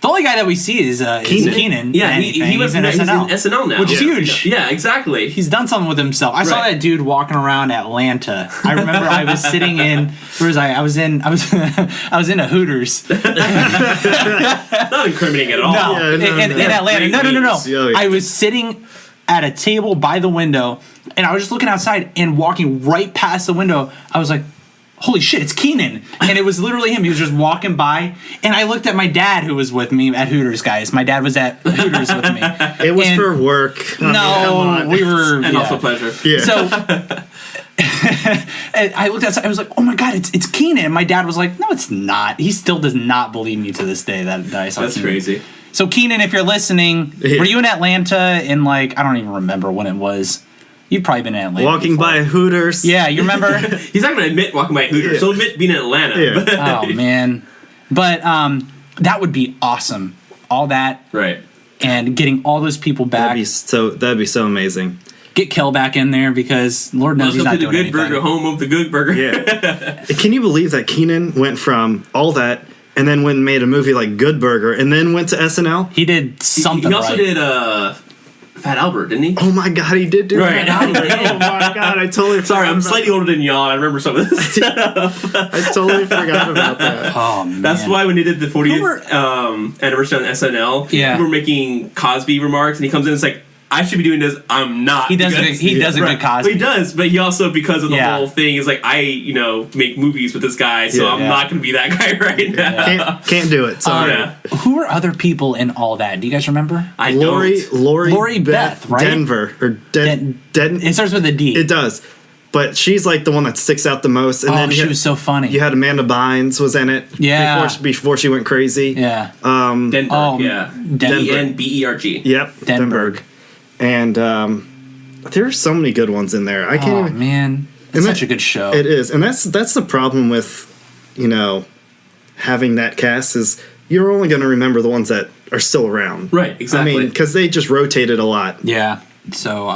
Speaker 1: only guy that we see is Keenan.
Speaker 2: yeah,
Speaker 1: and
Speaker 2: he
Speaker 1: anything.
Speaker 2: was
Speaker 1: He's in SNL.
Speaker 2: SNL now,
Speaker 1: which is
Speaker 2: Yeah.
Speaker 1: huge.
Speaker 2: Yeah, exactly.
Speaker 1: He's done something with himself. I saw
Speaker 2: Right.
Speaker 1: that dude walking around Atlanta. I remember I was sitting in where was I? I was in a Hooters.
Speaker 2: not incriminating at all.
Speaker 1: No,
Speaker 3: Yeah,
Speaker 1: in Atlanta.
Speaker 2: Great
Speaker 1: No.
Speaker 2: memes.
Speaker 3: Oh, yeah.
Speaker 1: I was sitting at a table by the window, and I was just looking outside and walking right past the window. I was like, holy shit, it's Keenan. And it was literally him. He was just walking by, and I looked at my dad, who was with me at Hooters, guys. My dad was at Hooters with me.
Speaker 3: It was
Speaker 1: And-
Speaker 3: for work. I mean, come
Speaker 1: No,
Speaker 3: on.
Speaker 1: we were...
Speaker 2: And
Speaker 1: yeah.
Speaker 2: also pleasure.
Speaker 3: Yeah.
Speaker 1: So and I looked outside. I was like, "Oh my god, it's Keenan!" And my dad was like, "No, it's not." He still does not believe me to this day that I saw.
Speaker 2: That's
Speaker 1: Keenan.
Speaker 2: crazy.
Speaker 1: So Keenan, if you're listening,
Speaker 3: Yeah.
Speaker 1: were you in Atlanta in like I don't even remember when it was. You've probably been in Atlanta.
Speaker 3: Walking
Speaker 1: before.
Speaker 3: by Hooters.
Speaker 1: Yeah, you remember?
Speaker 2: He's not going to admit walking by Hooters.
Speaker 3: Yeah.
Speaker 2: He'll admit being in Atlanta.
Speaker 3: Yeah.
Speaker 2: But
Speaker 1: Oh man, but that would be awesome. All that
Speaker 2: right.
Speaker 1: and getting all those people back.
Speaker 3: That'd be so amazing.
Speaker 1: Get Kel back in there because Lord knows he's
Speaker 2: Welcome
Speaker 1: not
Speaker 2: to the
Speaker 1: doing
Speaker 2: Good
Speaker 1: anything.
Speaker 2: Burger, home of the Good Burger.
Speaker 3: Yeah. Can you believe that Keenan went from all that and then went and made a movie like Good Burger and then went to SNL?
Speaker 1: He did something.
Speaker 2: He also
Speaker 1: right.
Speaker 2: did Fat Albert, didn't he?
Speaker 3: Oh my God, he did do
Speaker 2: Right.
Speaker 3: Fat Albert. Oh my God, I totally forgot.
Speaker 2: Sorry, I'm
Speaker 3: about
Speaker 2: slightly older than y'all. I remember some of this.
Speaker 3: I totally forgot about that.
Speaker 1: Oh man,
Speaker 2: That's why when they did the
Speaker 1: Who
Speaker 2: 40th anniversary on SNL,
Speaker 1: Yeah.
Speaker 2: people were making Cosby remarks, and he comes in and it's like, I should be doing this. I'm not.
Speaker 1: He does.
Speaker 2: because-
Speaker 1: He does a
Speaker 2: Right.
Speaker 1: good Cosby.
Speaker 2: But he does, but he also, because of the
Speaker 1: Yeah.
Speaker 2: whole thing, is like, I make movies with this guy, so
Speaker 3: Yeah.
Speaker 2: I'm not going to be that guy right now.
Speaker 3: Can't do it. Sorry.
Speaker 2: Yeah.
Speaker 1: Who are other people in all that? Do you guys remember?
Speaker 2: I
Speaker 3: Lori
Speaker 2: don't.
Speaker 3: Beth,
Speaker 1: right?
Speaker 3: Denver or
Speaker 1: Den- It starts with a D.
Speaker 3: It does, but she's like the one that sticks out the most. And
Speaker 1: Oh,
Speaker 3: then
Speaker 1: she was so funny.
Speaker 3: You had Amanda Bynes was in it.
Speaker 1: Yeah.
Speaker 3: before she went crazy.
Speaker 1: Yeah.
Speaker 2: Denberg,
Speaker 1: Oh,
Speaker 2: yeah.
Speaker 1: Denver.
Speaker 2: Denberg.
Speaker 3: Yep.
Speaker 1: Denberg.
Speaker 3: And there's so many good ones in there. I can't
Speaker 1: Oh
Speaker 3: even.
Speaker 1: man, it's
Speaker 3: And
Speaker 1: such
Speaker 3: that-
Speaker 1: a good show.
Speaker 3: It is, and that's the problem with, having that cast is you're only going to remember the ones that are still around.
Speaker 2: Right, exactly.
Speaker 3: I mean, because they just rotated a lot.
Speaker 1: Yeah. So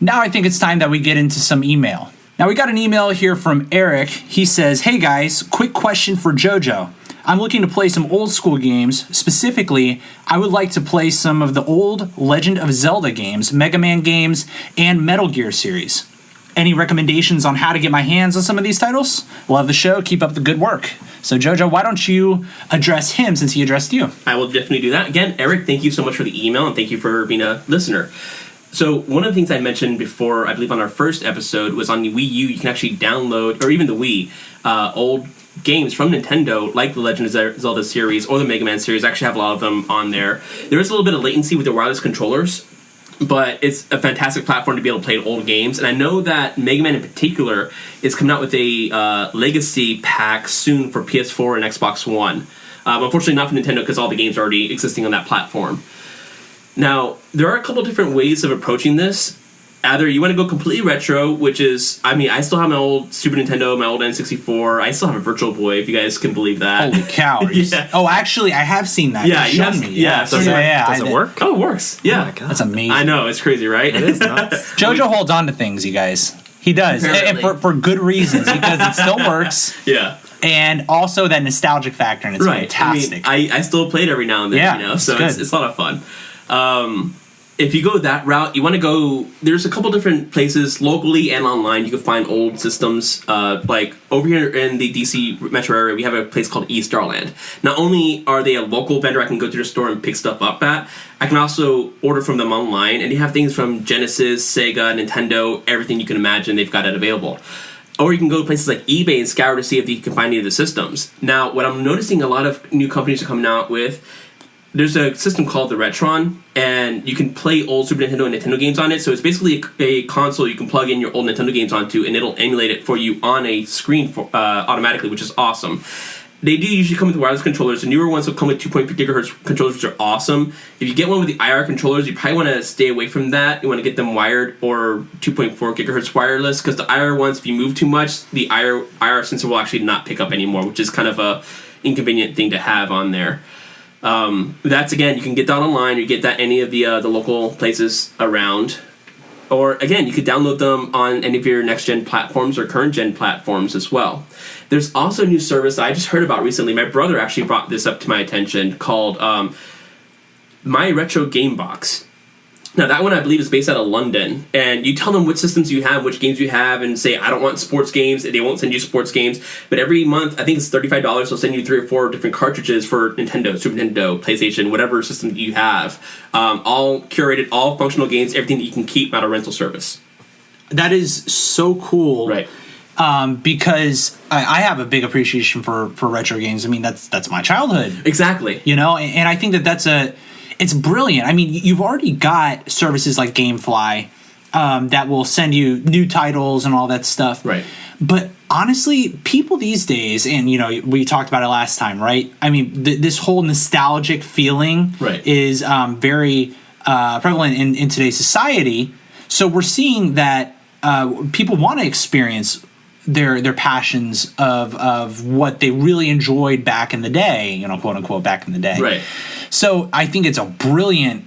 Speaker 1: now I think it's time that we get into some email. Now we got an email here from Eric. He says, "Hey guys, quick question for Jojo. I'm looking to play some old school games. Specifically, I would like to play some of the old Legend of Zelda games, Mega Man games, and Metal Gear series. Any recommendations on how to get my hands on some of these titles? Love the show. Keep up the good work." So Jojo, why don't you address him since he addressed you?
Speaker 2: I will definitely do that. Again, Eric, thank you so much for the email, and thank you for being a listener. So one of the things I mentioned before, I believe on our first episode, was on the Wii U, you can actually download, or even the Wii, old games from Nintendo, like the Legend of Zelda series or the Mega Man series. I actually have a lot of them on there. There is a little bit of latency with the wireless controllers, but it's a fantastic platform to be able to play old games. And I know that Mega Man in particular is coming out with a legacy pack soon for PS4 and Xbox One. Unfortunately not for Nintendo because all the games are already existing on that platform. Now, there are a couple different ways of approaching this. Either you want to go completely retro, which is, I still have my old Super Nintendo, my old N64. I still have a Virtual Boy, if you guys can believe that.
Speaker 1: Holy cow.
Speaker 2: Yeah.
Speaker 1: Oh, actually, I have seen that.
Speaker 2: Yeah,
Speaker 1: You
Speaker 2: you
Speaker 1: showed
Speaker 2: have-
Speaker 1: me.
Speaker 2: yeah,
Speaker 3: Does
Speaker 1: I-
Speaker 3: it work?
Speaker 2: Oh, it works. Yeah.
Speaker 3: Oh my God.
Speaker 1: That's amazing.
Speaker 2: I know, it's crazy, right?
Speaker 3: It is nuts.
Speaker 1: Jojo holds on to things, you guys. He does. And
Speaker 2: Apparently.
Speaker 1: for good reasons, because it still works.
Speaker 2: Yeah.
Speaker 1: And also that nostalgic factor, and it's
Speaker 2: Right.
Speaker 1: fantastic.
Speaker 2: I still play it every now and then,
Speaker 1: Yeah,
Speaker 2: so
Speaker 1: it's
Speaker 2: it's
Speaker 1: good.
Speaker 2: a lot of fun. If you go that route, you want to go. There's a couple different places locally and online you can find old systems. Like over here in the DC metro area, we have a place called eStarland. Not only are they a local vendor I can go to the store and pick stuff up at, I can also order from them online, and they have things from Genesis, Sega, Nintendo, everything you can imagine. They've got it available. Or you can go to places like eBay and scour to see if you can find any of the systems. Now, what I'm noticing a lot of new companies are coming out with, there's a system called the Retron, and you can play old Super Nintendo and Nintendo games on it. So it's basically a console you can plug in your old Nintendo games onto, and it'll emulate it for you on a screen automatically, which is awesome. They do usually come with wireless controllers. The newer ones will come with 2.3 gigahertz controllers, which are awesome. If you get one with the IR controllers, you probably want to stay away from that. You want to get them wired or 2.4 gigahertz wireless, because the IR ones, if you move too much, the IR sensor will actually not pick up anymore, which is kind of a inconvenient thing to have on there. That's, again, you can get that online. You get that any of the local places around. Or, again, you could download them on any of your next-gen platforms or current-gen platforms as well. There's also a new service I just heard about recently. My brother actually brought this up to my attention, called My Retro Game Box. Now, that one, I believe, is based out of London. And you tell them which systems you have, which games you have, and say, I don't want sports games. They won't send you sports games. But every month, I think it's $35, they'll send you 3 or 4 different cartridges for Nintendo, Super Nintendo, PlayStation, whatever system that you have. All curated, all functional games, everything that you can keep out of rental service.
Speaker 1: that is so cool.
Speaker 2: Right.
Speaker 1: Because I have a big appreciation for retro games. I mean, that's my childhood.
Speaker 2: Exactly.
Speaker 1: You know, and I think it's brilliant. I mean, you've already got services like GameFly that will send you new titles and all that stuff.
Speaker 2: Right.
Speaker 1: But honestly, people these days, and you know, we talked about it last time, right? I mean, this whole nostalgic feeling
Speaker 2: Right.
Speaker 1: is very prevalent in today's society. So we're seeing that people want to experience their passions of what they really enjoyed back in the day, quote unquote, back in the day.
Speaker 2: Right.
Speaker 1: So I think it's a brilliant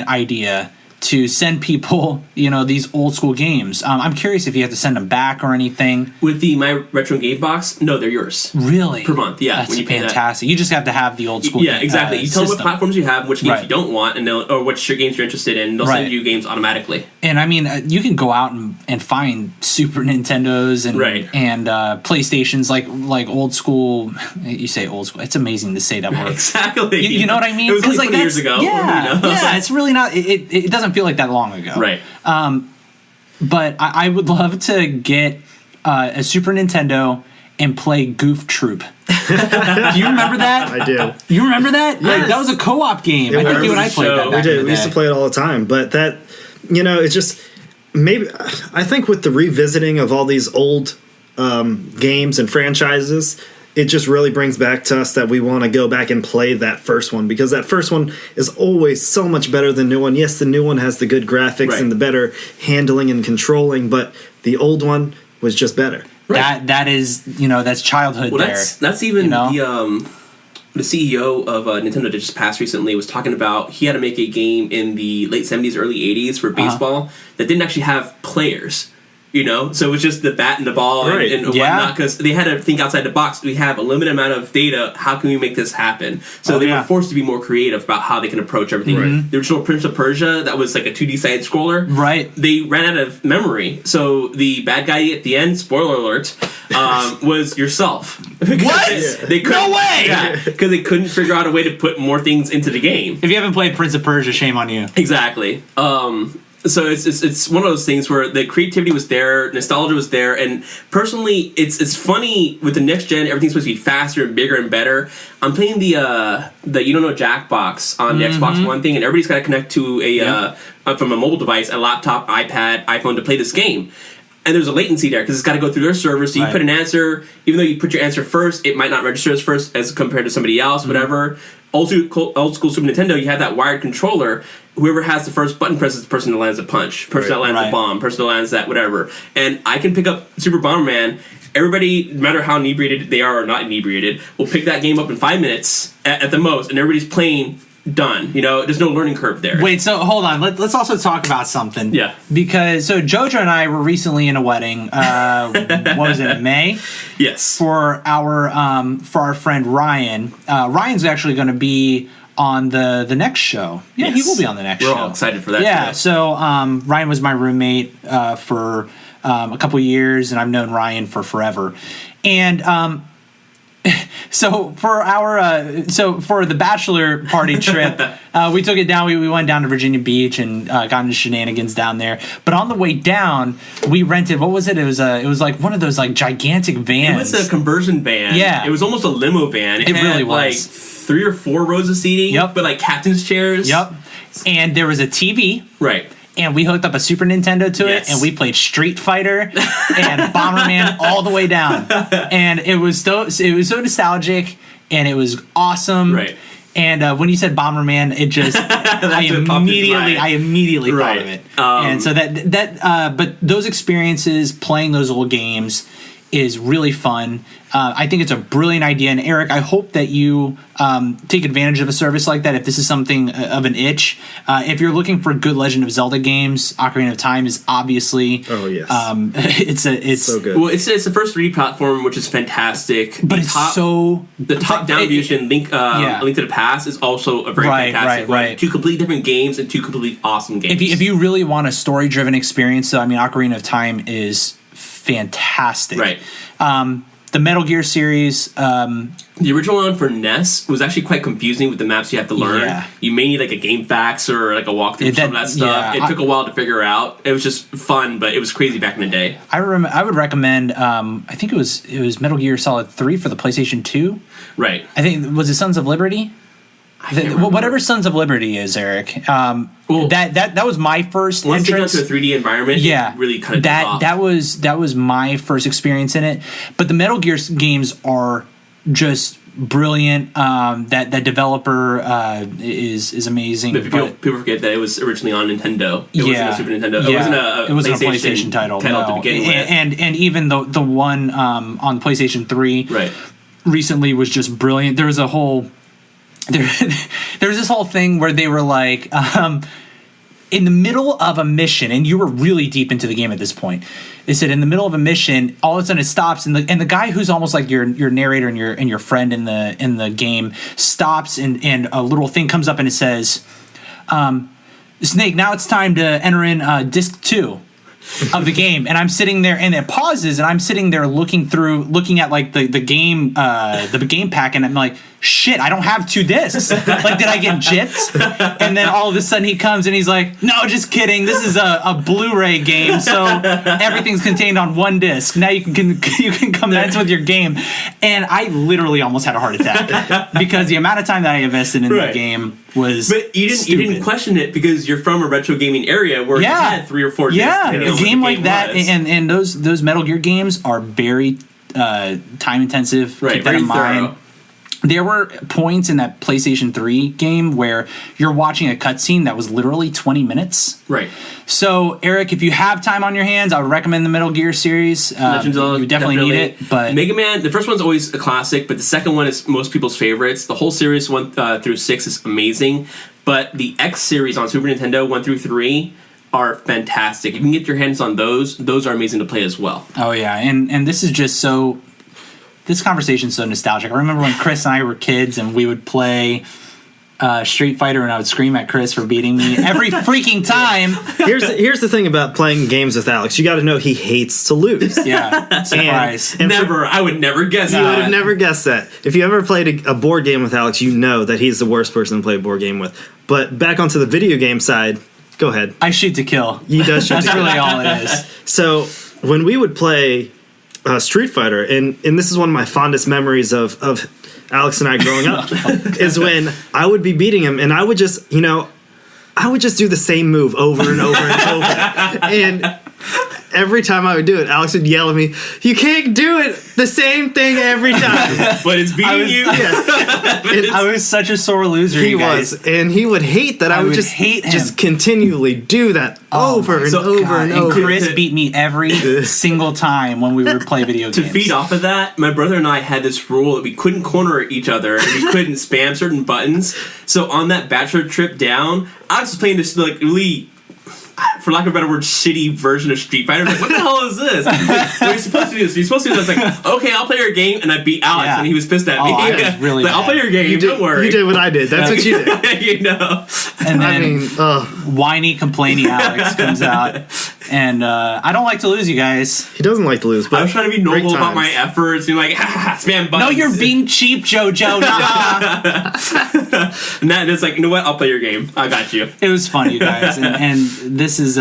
Speaker 1: idea to send people, these old school games. I'm curious if you have to send them back or anything.
Speaker 2: With the My Retro Game Box, no, they're yours.
Speaker 1: Really?
Speaker 2: Per month, yeah.
Speaker 1: That's
Speaker 2: when you pay
Speaker 1: fantastic. You just have to have the old school
Speaker 2: Yeah, exactly. You tell them what platforms you have, which games
Speaker 1: Right.
Speaker 2: you don't want, or which games you're interested in, and they'll
Speaker 1: Right.
Speaker 2: send you games automatically.
Speaker 1: And I mean, you can go out and find Super Nintendos and
Speaker 2: Right.
Speaker 1: and PlayStations like old school. You say old school. It's amazing to say that word.
Speaker 2: Exactly.
Speaker 1: You know what I mean?
Speaker 2: It was only 20
Speaker 1: that's-
Speaker 2: years ago.
Speaker 1: Yeah, yeah. It's really not. It doesn't feel like that long ago.
Speaker 2: Right.
Speaker 1: But I would love to get a Super Nintendo and play Goof Troop. Do you remember that?
Speaker 3: I do.
Speaker 1: You remember that?
Speaker 3: Yes.
Speaker 1: Like, that was a co-op game.
Speaker 3: It
Speaker 1: I think
Speaker 3: was.
Speaker 1: you and I played that
Speaker 2: We
Speaker 1: back
Speaker 3: We
Speaker 1: in
Speaker 3: did.
Speaker 1: the
Speaker 3: We used to
Speaker 1: day.
Speaker 3: play it all the time. But that, it's just maybe I think with the revisiting of all these old games and franchises, it just really brings back to us that we want to go back and play that first one, because that first one is always so much better than the new one. Yes, the new one has the good graphics
Speaker 2: Right.
Speaker 3: and the better handling and controlling, but the old one was just better.
Speaker 2: Right.
Speaker 1: That is, that's childhood
Speaker 2: Well,
Speaker 1: there.
Speaker 2: that's even
Speaker 1: You
Speaker 2: the CEO of Nintendo that just passed recently was talking about he had to make a game in the late 70s, early 80s for baseball that didn't actually have players. So it was just the bat and the ball
Speaker 3: Right.
Speaker 2: and
Speaker 1: Yeah.
Speaker 2: whatnot, because they had to think outside the box. We have a limited amount of data. How can we make this happen? So they
Speaker 1: yeah.
Speaker 2: were forced to be more creative about how they can approach everything.
Speaker 3: Right.
Speaker 2: The original Prince of Persia, that was like a 2D side scroller.
Speaker 1: Right.
Speaker 2: They ran out of memory. So the bad guy at the end, spoiler alert, was yourself.
Speaker 1: What?
Speaker 2: They couldn't,
Speaker 1: No way!
Speaker 2: Yeah, because they couldn't figure out a way to put more things into the game.
Speaker 1: If you haven't played Prince of Persia, shame on you.
Speaker 2: Exactly. So it's one of those things where the creativity was there, nostalgia was there, and personally, it's funny with the next gen. Everything's supposed to be faster and bigger and better. I'm playing the You Don't Know Jackbox on the Xbox One thing, and everybody's got to connect to from a mobile device, a laptop, iPad, iPhone to play this game. And there's a latency there because it's got to go through their server. So you
Speaker 1: Right.
Speaker 2: put an answer, even though you put your answer first, it might not register as first as compared to somebody else, whatever. Old school Super Nintendo, you have that wired controller. Whoever has the first button press is the person that lands the punch, person that lands the
Speaker 1: Right.
Speaker 2: bomb, person that lands that whatever. And I can pick up Super Bomberman. Everybody, no matter how inebriated they are or not inebriated, will pick that game up in 5 minutes at the most, and everybody's playing. Done. There's no learning curve there.
Speaker 1: Wait, so hold on. Let's also talk about something.
Speaker 2: Yeah.
Speaker 1: Because Jojo and I were recently in a wedding. What was it, in May?
Speaker 2: Yes.
Speaker 1: For our friend Ryan. Ryan's actually going to be on the next show. Yeah,
Speaker 2: Yes.
Speaker 1: he will be on the next show.
Speaker 2: We're all excited for that.
Speaker 1: Yeah.
Speaker 2: too.
Speaker 1: So Ryan was my roommate for a couple years, and I've known Ryan for forever. And so for the bachelor party trip, we took it down. We went down to Virginia Beach and got into shenanigans down there. But on the way down, we rented. What was it? It was like one of those like gigantic vans.
Speaker 2: It was a conversion van.
Speaker 1: Yeah.
Speaker 2: It was almost a limo van. It
Speaker 1: It
Speaker 2: had
Speaker 1: really was.
Speaker 2: like 3 or 4 rows of seating.
Speaker 1: Yep.
Speaker 2: But like captain's chairs.
Speaker 1: Yep. And there was a TV.
Speaker 2: Right.
Speaker 1: And we hooked up a Super Nintendo to
Speaker 2: Yes.
Speaker 1: it, and we played Street Fighter and Bomberman all the way down. And it was so nostalgic, and it was awesome.
Speaker 2: Right.
Speaker 1: And when you said Bomberman, it just I
Speaker 2: what popped into
Speaker 1: immediately thought
Speaker 2: Right.
Speaker 1: of it. And so but those experiences, playing those old games, is really fun. I think it's a brilliant idea. And Eric, I hope that you take advantage of a service like that if this is something of an itch. If you're looking for good Legend of Zelda games, Ocarina of Time is obviously
Speaker 3: Oh yes.
Speaker 1: it's
Speaker 3: so good.
Speaker 2: Well, it's the first 3D platform, which is fantastic.
Speaker 1: but it's so
Speaker 2: The top-down version, Link to the Past, is also a very fantastic one.
Speaker 1: Right.
Speaker 2: 2 completely different games and 2 completely awesome games.
Speaker 1: if you really want a story-driven experience, so I mean, Ocarina of Time is fantastic.
Speaker 2: Right.
Speaker 1: The Metal Gear series,
Speaker 2: The original one for NES was actually quite confusing with the maps you have to learn.
Speaker 1: Yeah.
Speaker 2: You may need like a game fax or like a walkthrough of some of that stuff.
Speaker 1: Yeah,
Speaker 2: It took a while to figure out. It was just fun, but it was crazy back in the day.
Speaker 1: I would recommend. I think it was Metal Gear Solid 3 for the PlayStation 2.
Speaker 2: Right.
Speaker 1: I think was it Sons of Liberty.
Speaker 2: I can't remember.
Speaker 1: Whatever Sons of Liberty is, Eric.
Speaker 2: Well,
Speaker 1: that was my first
Speaker 2: once they got
Speaker 1: entrance.
Speaker 2: to a 3D environment,
Speaker 1: Yeah,
Speaker 2: it really kind of
Speaker 1: that was my first experience in it. But the Metal Gear games are just brilliant. That developer is amazing.
Speaker 2: But people forget that it was originally on Nintendo. It wasn't a Super Nintendo. It wasn't a
Speaker 1: PlayStation title.
Speaker 2: To begin with.
Speaker 1: And even the one on PlayStation 3 recently was just brilliant. There was a whole there was this whole thing where they were like in the middle of a mission, and you were really deep into the game at this point. They said in the middle of a mission, all of a sudden it stops, and the guy who's almost like your narrator and your friend in the game stops, and a little thing comes up and it says, Snake, now it's time to enter in disc 2 of the game. And I'm sitting there, and it pauses, and I'm sitting there looking at like the game pack, and I'm like, shit, I don't have 2 discs. Like, did I get gypped? And then all of a sudden he comes and he's like, no, just kidding. This is a Blu-ray game, so everything's contained on 1 disc. Now you can commence with your game. And I literally almost had a heart attack because the amount of time that I invested in the game was
Speaker 2: But you didn't question it because you're from a retro gaming area where you had 3 or 4 discs.
Speaker 1: Yeah, a game like that and those Metal Gear games are very time intensive.
Speaker 2: Right,
Speaker 1: keep that in mind. There were points in that PlayStation 3 game where you're watching a cutscene that was literally 20 minutes.
Speaker 2: Right.
Speaker 1: So, Eric, if you have time on your hands, I would recommend the Metal Gear series. You definitely need it. But
Speaker 2: Mega Man, the first one's always a classic, but the second one is most people's favorites. The whole series 1 through 6 is amazing, but the X series on Super Nintendo 1 through 3 are fantastic. If you can get your hands on those are amazing to play as well.
Speaker 1: Oh yeah, and this is just so. This conversation's so nostalgic. I remember when Chris and I were kids and we would play Street Fighter and I would scream at Chris for beating me every freaking time.
Speaker 3: Here's the thing about playing games with Alex. You got to know he hates to lose.
Speaker 1: Yeah, surprise.
Speaker 2: I would never guess that.
Speaker 3: You would have never guessed that. If you ever played a board game with Alex, you know that he's the worst person to play a board game with. But back onto the video game side, go ahead.
Speaker 1: I shoot to kill.
Speaker 3: He does shoot to kill.
Speaker 1: That's really all it is.
Speaker 3: So when we would play Street Fighter, and this is one of my fondest memories of Alex and I growing up, is when I would be beating him, and I would just do the same move over and over and over. And every time I would do it, Alex would yell at me, "You can't do it the same thing every time."
Speaker 2: But it's beating you.
Speaker 1: I was such a sore loser.
Speaker 3: He was, and he would hate that I would just
Speaker 1: hate him.
Speaker 3: just continually do that over and over and over.
Speaker 1: And Chris beat me every single time when we would play video games.
Speaker 2: To feed off of that, my brother and I had this rule that we couldn't corner each other and we couldn't spam certain buttons. So on that bachelor trip down, I was playing this like really, for lack of a better word, shitty version of Street Fighter. I was like, what the hell is this? What are you supposed to do this? You're supposed to do this. Like, okay, I'll play your game, and I beat Alex, and he was pissed at me.
Speaker 1: I was really
Speaker 2: like, I'll play your game, don't worry.
Speaker 3: You did what I did. That's what you did.
Speaker 2: You know.
Speaker 1: And then whiny, complaining Alex comes out. And I don't like to lose, you guys.
Speaker 3: He doesn't like to lose, but
Speaker 2: I was trying to be normal about my efforts. And like, spam buttons.
Speaker 1: No, you're being cheap, Jojo.
Speaker 2: And then it's like, you know what? I'll play your game. I got you.
Speaker 1: It was fun, you guys. And this is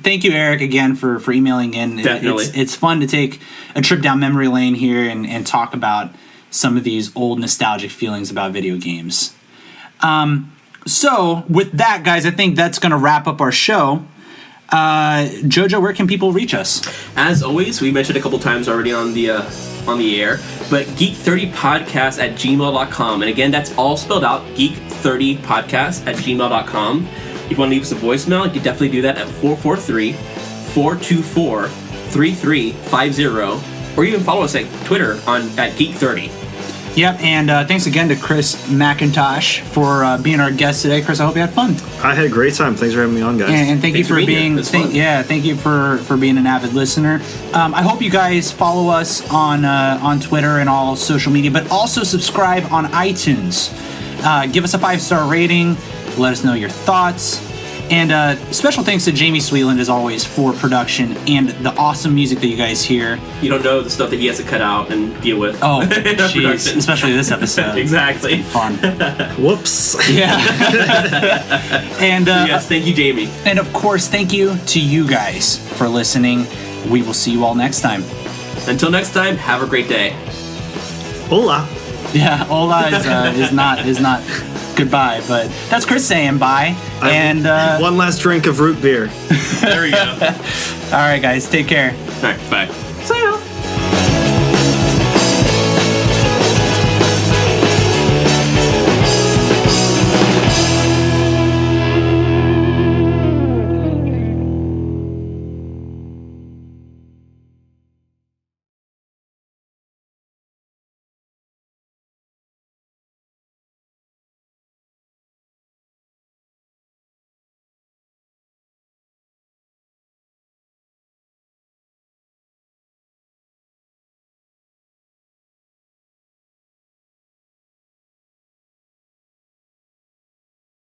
Speaker 1: thank you, Eric, again for emailing in.
Speaker 2: Definitely.
Speaker 1: It's fun to take a trip down memory lane here and talk about some of these old nostalgic feelings about video games. So with that, guys, I think that's going to wrap up our show. Jojo, where can people reach us?
Speaker 2: As always, we mentioned a couple times already on the air, but Geek30podcast at gmail.com. And again, that's all spelled out, Geek30podcast at gmail.com. If you want to leave us a voicemail, you can definitely do that at 443-424-3350, or even follow us at Twitter at Geek30.
Speaker 1: Yep, and thanks again to Chris McIntosh for being our guest today. Chris, I hope you had fun.
Speaker 3: I had a great time. Thanks for having me on, guys.
Speaker 1: And thank you for being thank you for being an avid listener. I hope you guys follow us on Twitter and all social media, but also subscribe on iTunes. Give us a 5-star rating. Let us know your thoughts. And special thanks to Jamie Sweetland, as always, for production and the awesome music that you guys hear.
Speaker 2: You don't know the stuff that he has to cut out and deal with.
Speaker 1: Oh, jeez. Especially this episode.
Speaker 2: Exactly.
Speaker 1: Fun.
Speaker 3: Whoops.
Speaker 1: Yeah. And
Speaker 2: yes, thank you, Jamie.
Speaker 1: And of course, thank you to you guys for listening. We will see you all next time.
Speaker 2: Until next time, have a great day.
Speaker 3: Hola.
Speaker 1: Yeah, hola is not goodbye, but that's Chris saying bye. And
Speaker 3: one last drink of root beer.
Speaker 2: There we go.
Speaker 1: All right, guys, take care.
Speaker 2: All right, bye.